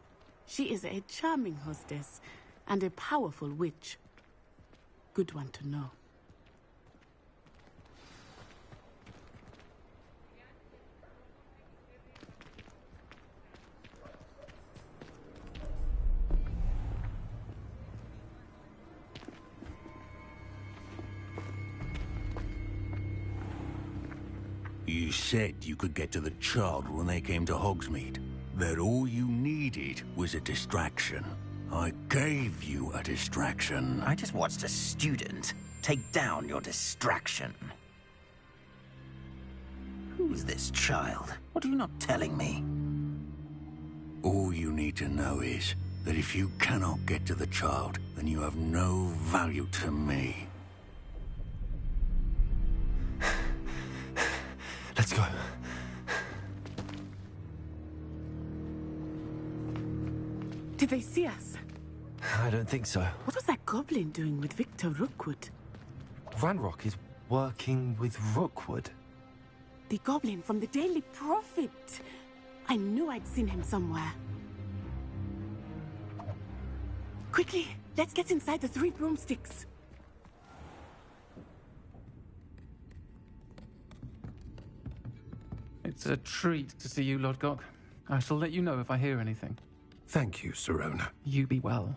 She is a charming hostess and a powerful witch. Good one to know. You said you could get to the child when they came to Hogsmeade. That all you needed was a distraction. I gave you a distraction. I just watched a student take down your distraction. Who's this child? What are you not telling me? All you need to know is that if you cannot get to the child, then you have no value to me. Let's go. Did they see us? I don't think so. What was that goblin doing with Victor Rookwood? Ranrock is working with Rookwood. The goblin from the Daily Prophet. I knew I'd seen him somewhere. Quickly, let's get inside the 3 broomsticks. It's a treat to see you, Lodgok. I shall let you know if I hear anything. Thank you, Serona. You be well.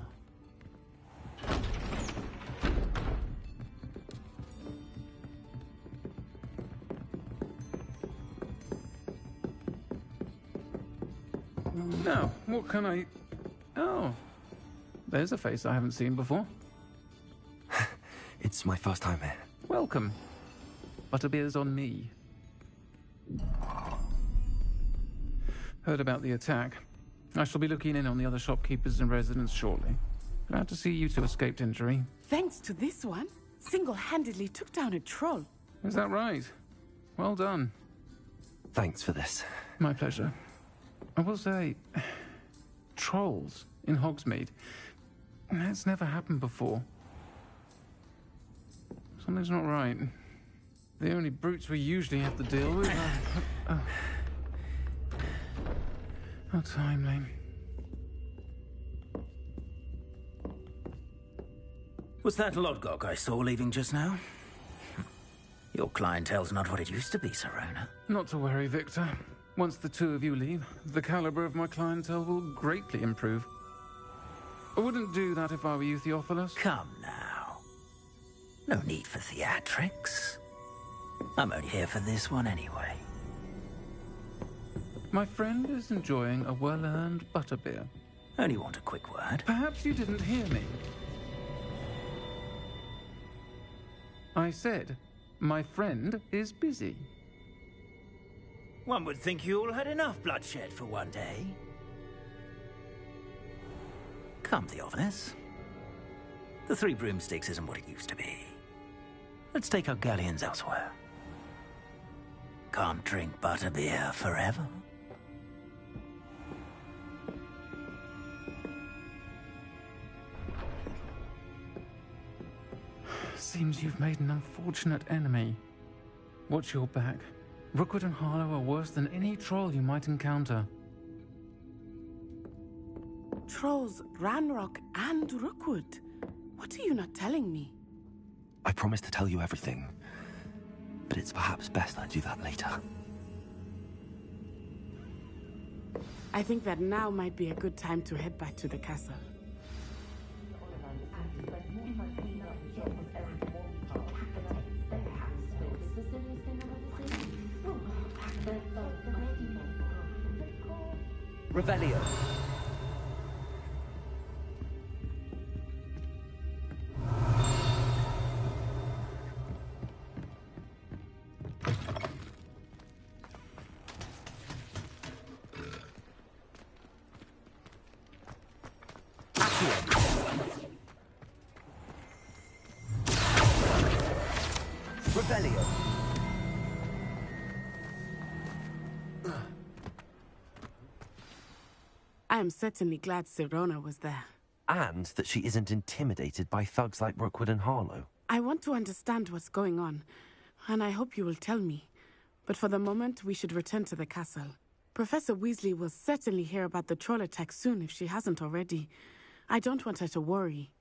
Now, what can I... Oh, there's a face I haven't seen before. It's my first time here. Welcome. Butterbeer's on me. Heard about the attack. I shall be looking in on the other shopkeepers and residents shortly. Glad to see you two escaped injury. Thanks to this one, single-handedly took down a troll. Is that right? Well done. Thanks for this. My pleasure. I will say, trolls in Hogsmeade. That's never happened before. Something's not right. The only brutes we usually have to deal with are... How timely. Was that Lodgok I saw leaving just now? Your clientele's not what it used to be, Serona. Not to worry, Victor. Once the two of you leave, the caliber of my clientele will greatly improve. I wouldn't do that if I were you, Theophilus. Come now. No need for theatrics. I'm only here for this one anyway. My friend is enjoying a well-earned butterbeer. Only want a quick word. Perhaps you didn't hear me. I said, my friend is busy. One would think you all had enough bloodshed for one day. Come, Theophilus. The 3 broomsticks isn't what it used to be. Let's take our galleons elsewhere. Can't drink butterbeer forever. Seems you've made an unfortunate enemy. Watch your back. Rookwood and Harlow are worse than any troll you might encounter. Trolls, Ranrock, and Rookwood. What are you not telling me? I promise to tell you everything, but it's perhaps best I do that later. I think that now might be a good time to head back to the castle. Revelio. Revelio. I am certainly glad Sirona was there. And that she isn't intimidated by thugs like Rookwood and Harlow. I want to understand what's going on, and I hope you will tell me. But for the moment, we should return to the castle. Professor Weasley will certainly hear about the troll attack soon if she hasn't already. I don't want her to worry.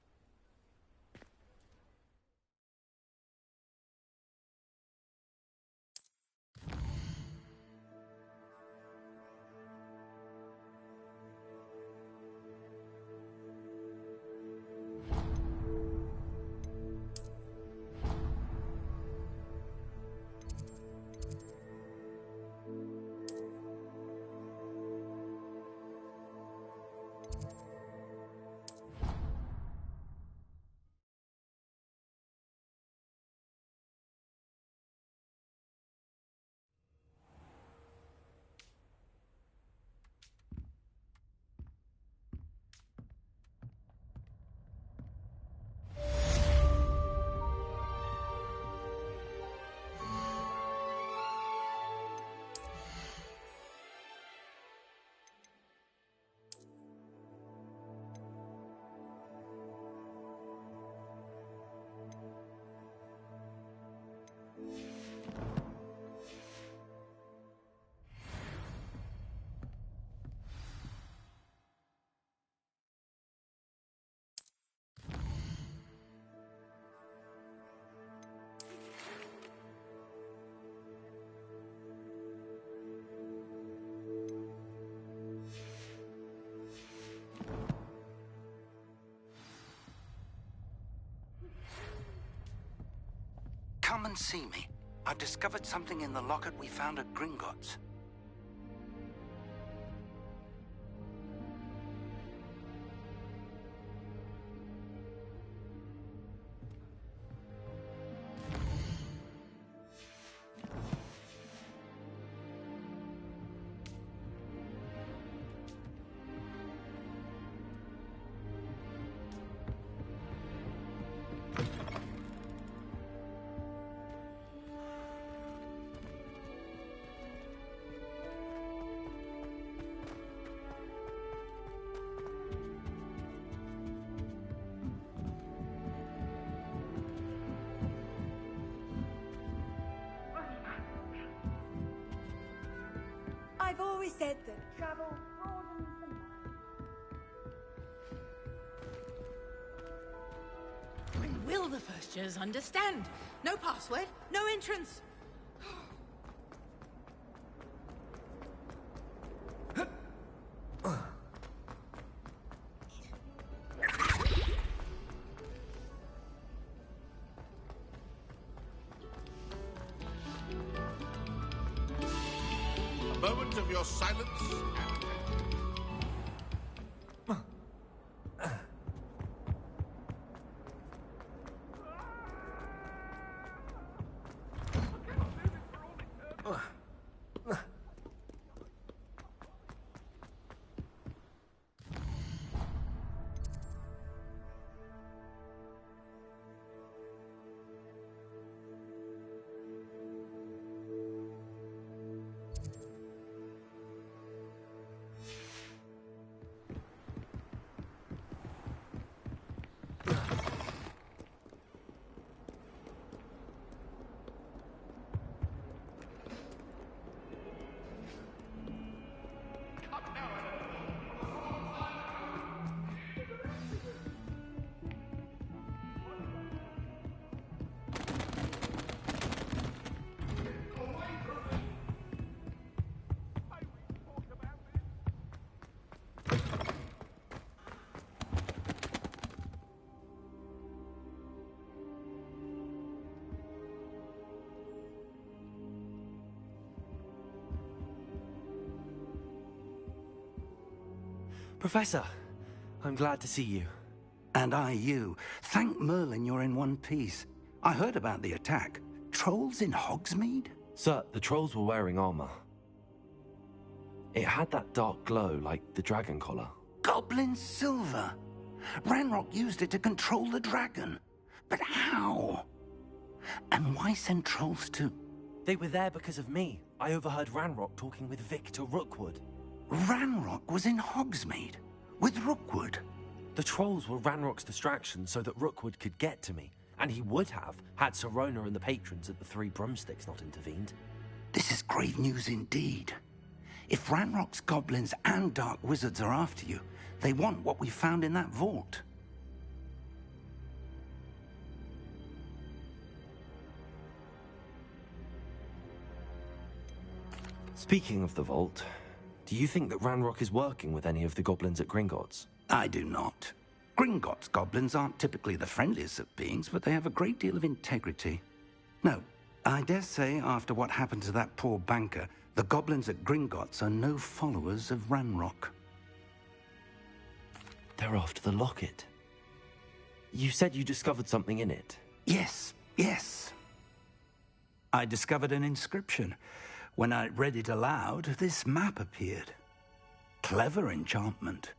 Come and see me. I've discovered something in the locket we found at Gringotts. I've always said that travel broadens the mind. When will the first years understand? No password, no entrance. Moment of your silence Professor, I'm glad to see you. And I you. Thank Merlin you're in one piece. I heard about the attack. Trolls in Hogsmeade? Sir, the trolls were wearing armor. It had that dark glow like the dragon collar. Goblin silver. Ranrock used it to control the dragon. But how? And why send trolls too? They were there because of me. I overheard Ranrock talking with Victor Rookwood. Ranrock was in Hogsmeade? With Rookwood? The trolls were Ranrock's distraction so that Rookwood could get to me. And he would have, had Sirona and the patrons at the Three Broomsticks not intervened. This is grave news indeed. If Ranrock's goblins and dark wizards are after you, they want what we found in that vault. Speaking of the vault, do you think that Ranrock is working with any of the goblins at Gringotts? I do not. Gringotts goblins aren't typically the friendliest of beings, but they have a great deal of integrity. No, I dare say after what happened to that poor banker, the goblins at Gringotts are no followers of Ranrock. They're after the locket. You said you discovered something in it. Yes. I discovered an inscription. When I read it aloud, this map appeared. Clever enchantment.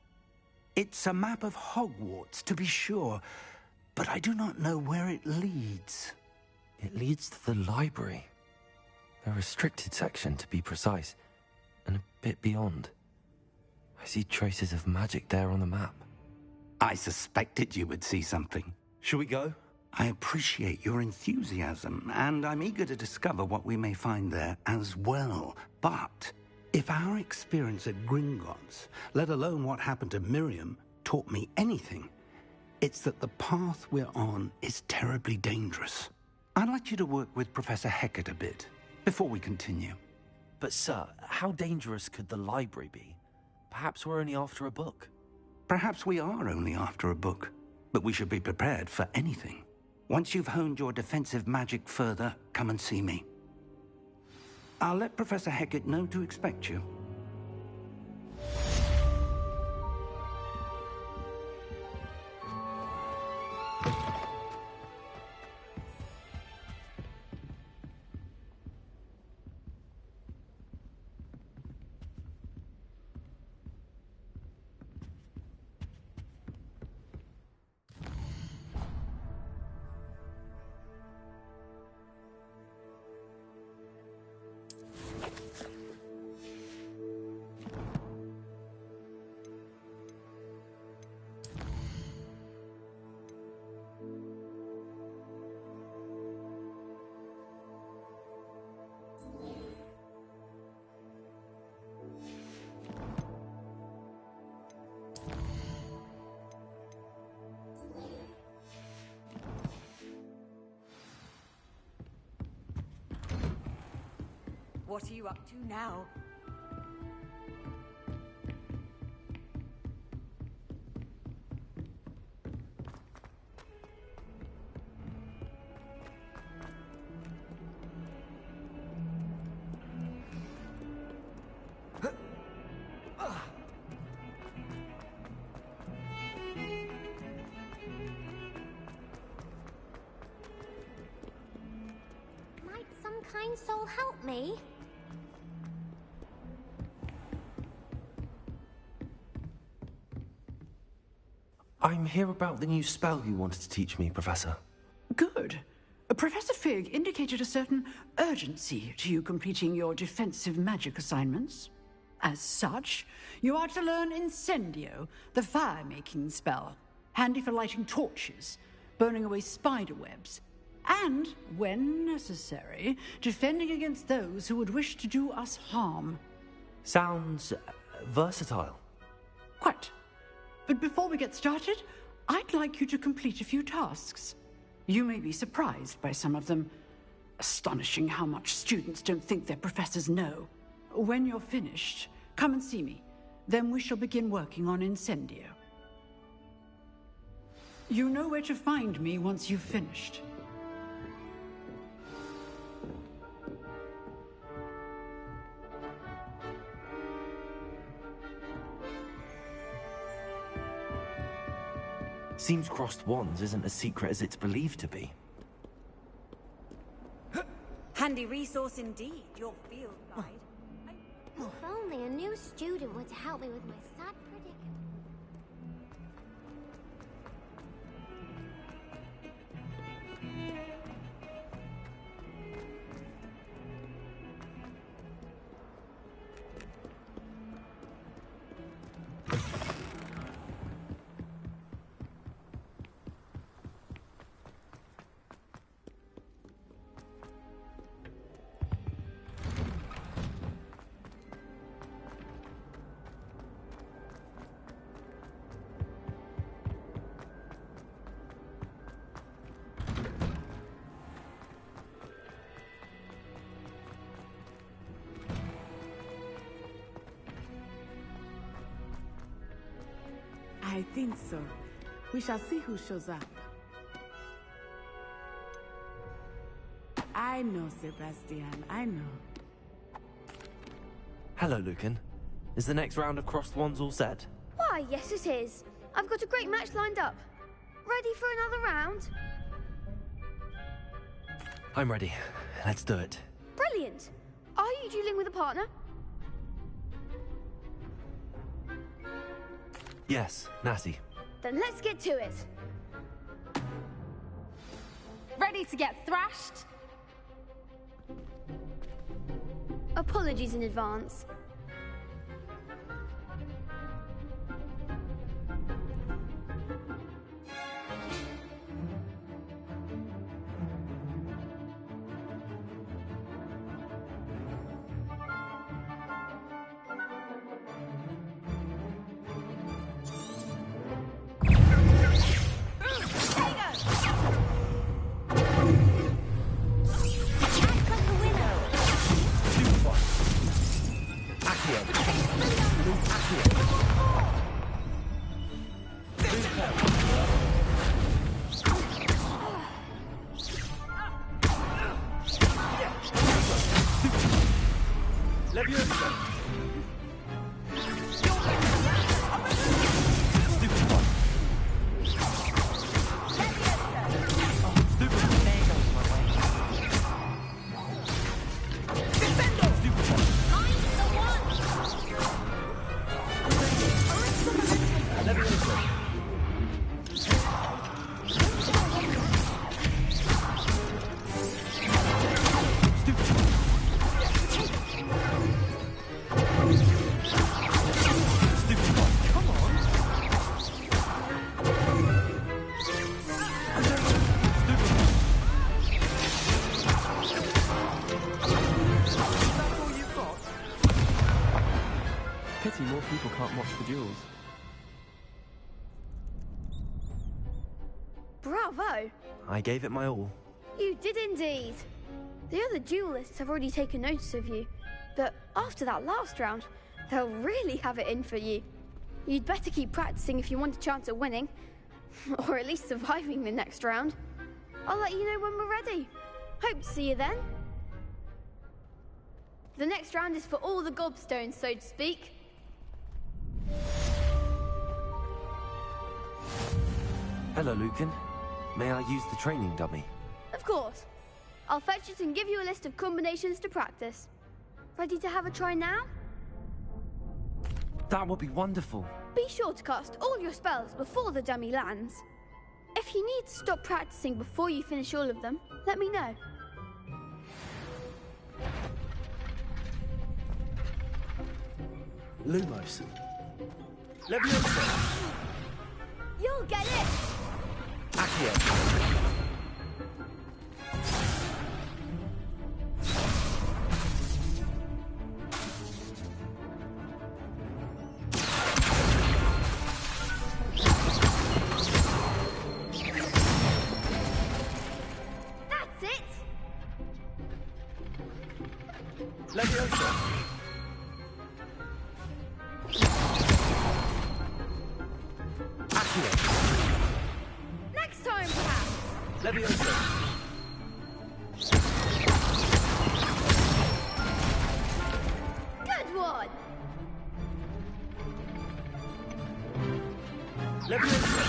It's a map of Hogwarts, to be sure, but I do not know where it leads. It leads to the library. The restricted section, to be precise, and a bit beyond. I see traces of magic there on the map. I suspected you would see something. Shall we go? I appreciate your enthusiasm, and I'm eager to discover what we may find there as well. But if our experience at Gringotts, let alone what happened to Miriam, taught me anything, it's that the path we're on is terribly dangerous. I'd like you to work with Professor Hecat a bit before we continue. But sir, how dangerous could the library be? Perhaps we're only after a book. Perhaps we are only after a book, but we should be prepared for anything. Once you've honed your defensive magic further, come and see me. I'll let Professor Hecat know to expect you. What are you up to now? Might some kind soul help me? I'm here about the new spell you wanted to teach me, Professor. Good. Professor Fig indicated a certain urgency to you completing your defensive magic assignments. As such, you are to learn Incendio, the fire-making spell, handy for lighting torches, burning away spider webs, and, when necessary, defending against those who would wish to do us harm. Sounds versatile. Quite. But before we get started, I'd like you to complete a few tasks. You may be surprised by some of them. Astonishing how much students don't think their professors know. When you're finished, come and see me. Then we shall begin working on Incendio. You know where to find me once you've finished. Seems crossed wands isn't as secret as it's believed to be. Handy resource indeed, your field guide. If only a new student were to help me with my sad predicament. I think so. We shall see who shows up. I know, Sebastian, I know. Hello, Lucan. Is the next round of crossed wands all set? Why, yes it is. I've got a great match lined up. Ready for another round? I'm ready. Let's do it. Brilliant. Are you dueling with a partner? Yes, Natty. Then let's get to it. Ready to get thrashed? Apologies in advance. Pity more people can't watch the duels. Bravo! I gave it my all. You did indeed. The other duelists have already taken notice of you, but after that last round, they'll really have it in for you. You'd better keep practicing if you want a chance at winning, or at least surviving the next round. I'll let you know when we're ready. Hope to see you then. The next round is for all the gobstones, so to speak. Hello, Lucan. May I use the training dummy? Of course. I'll fetch it and give you a list of combinations to practice. Ready to have a try now? That would be wonderful. Be sure to cast all your spells before the dummy lands. If you need to stop practicing before you finish all of them, let me know. Lumos. Leviosa! You'll get it! Accio. That's it! Leviosa. Next time, perhaps! Leviosa. Good one! Leviosa.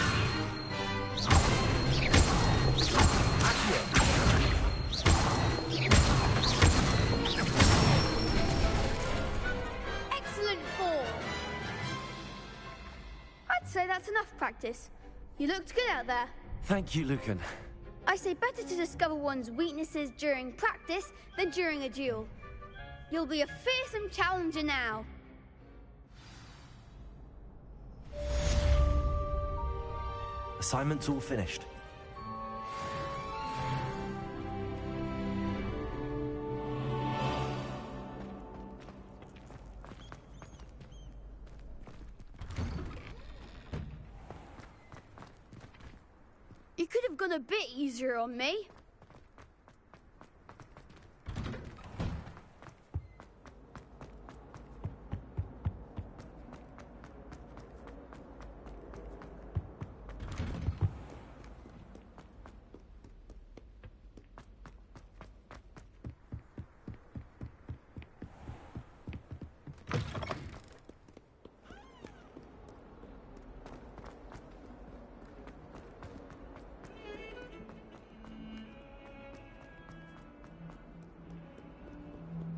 That's enough practice. You looked good out there. Thank you, Lucan. I say better to discover one's weaknesses during practice than during a duel. You'll be a fearsome challenger now. Assignment's all finished. You could have gone a bit easier on me.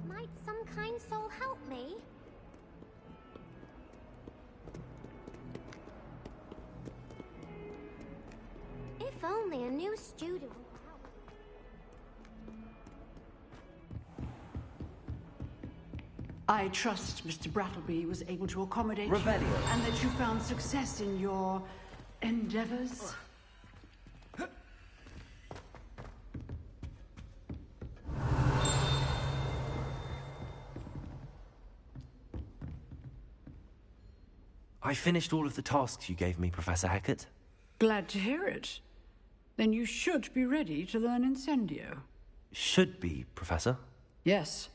Might some kind soul help me? If only a new student would help. I trust Mr. Brattleby was able to accommodate Revelio. you, and that you found success in your endeavors. I finished all of the tasks you gave me, Professor Hackett. Glad to hear it. Then you should be ready to learn Incendio. Should be, Professor. Yes.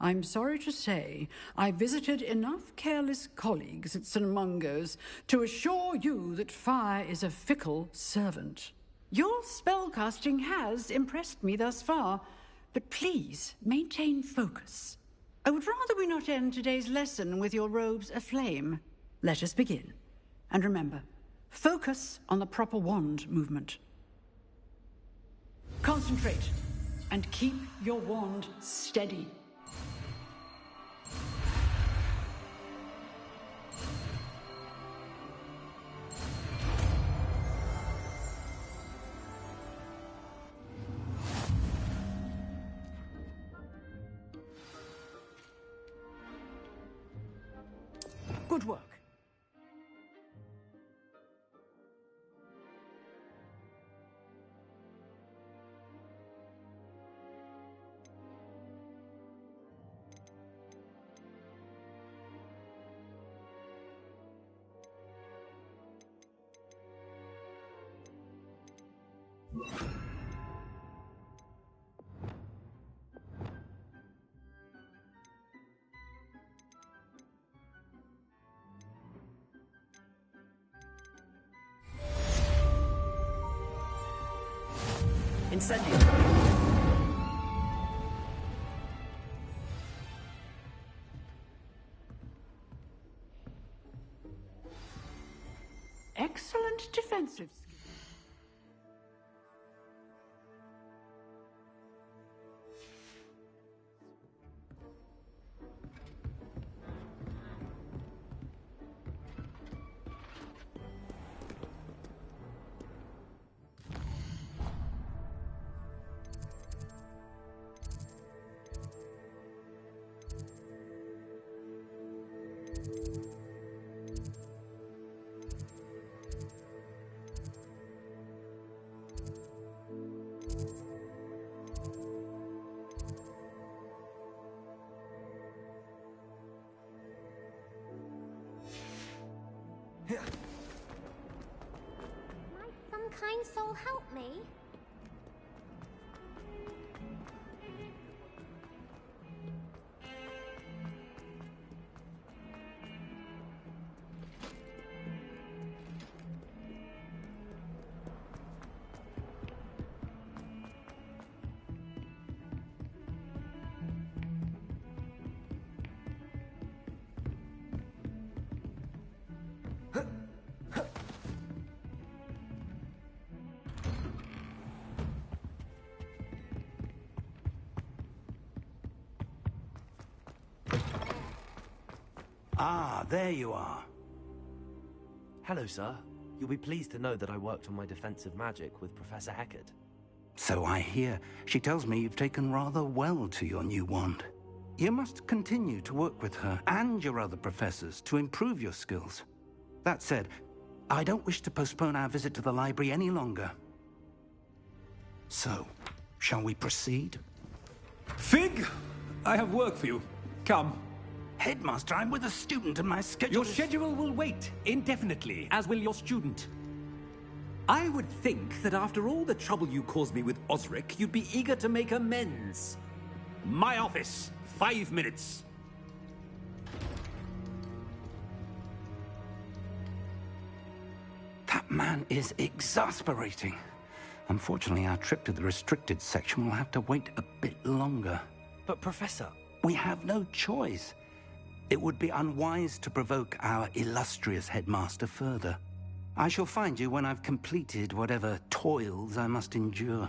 I'm sorry to say, I visited enough careless colleagues at St. Mungo's to assure you that fire is a fickle servant. Your spellcasting has impressed me thus far, but please maintain focus. I would rather we not end today's lesson with your robes aflame. Let us begin. And remember, focus on the proper wand movement. Concentrate, and keep your wand steady. Good work. Incendio. Excellent defensive skill. Might some kind soul help me? Ah, there you are. Hello, sir. You'll be pleased to know that I worked on my defensive magic with Professor Heckard. So I hear. She tells me you've taken rather well to your new wand. You must continue to work with her and your other professors to improve your skills. That said, I don't wish to postpone our visit to the library any longer. So, shall we proceed? Fig, I have work for you. Come. Headmaster, I'm with a student and my schedule Your schedule will wait indefinitely, as will your student. I would think that after all the trouble you caused me with Osric, you'd be eager to make amends. My office, 5 minutes. That man is exasperating. Unfortunately, our trip to the restricted section will have to wait a bit longer. But, Professor... We have no choice. It would be unwise to provoke our illustrious headmaster further. I shall find you when I've completed whatever toils I must endure.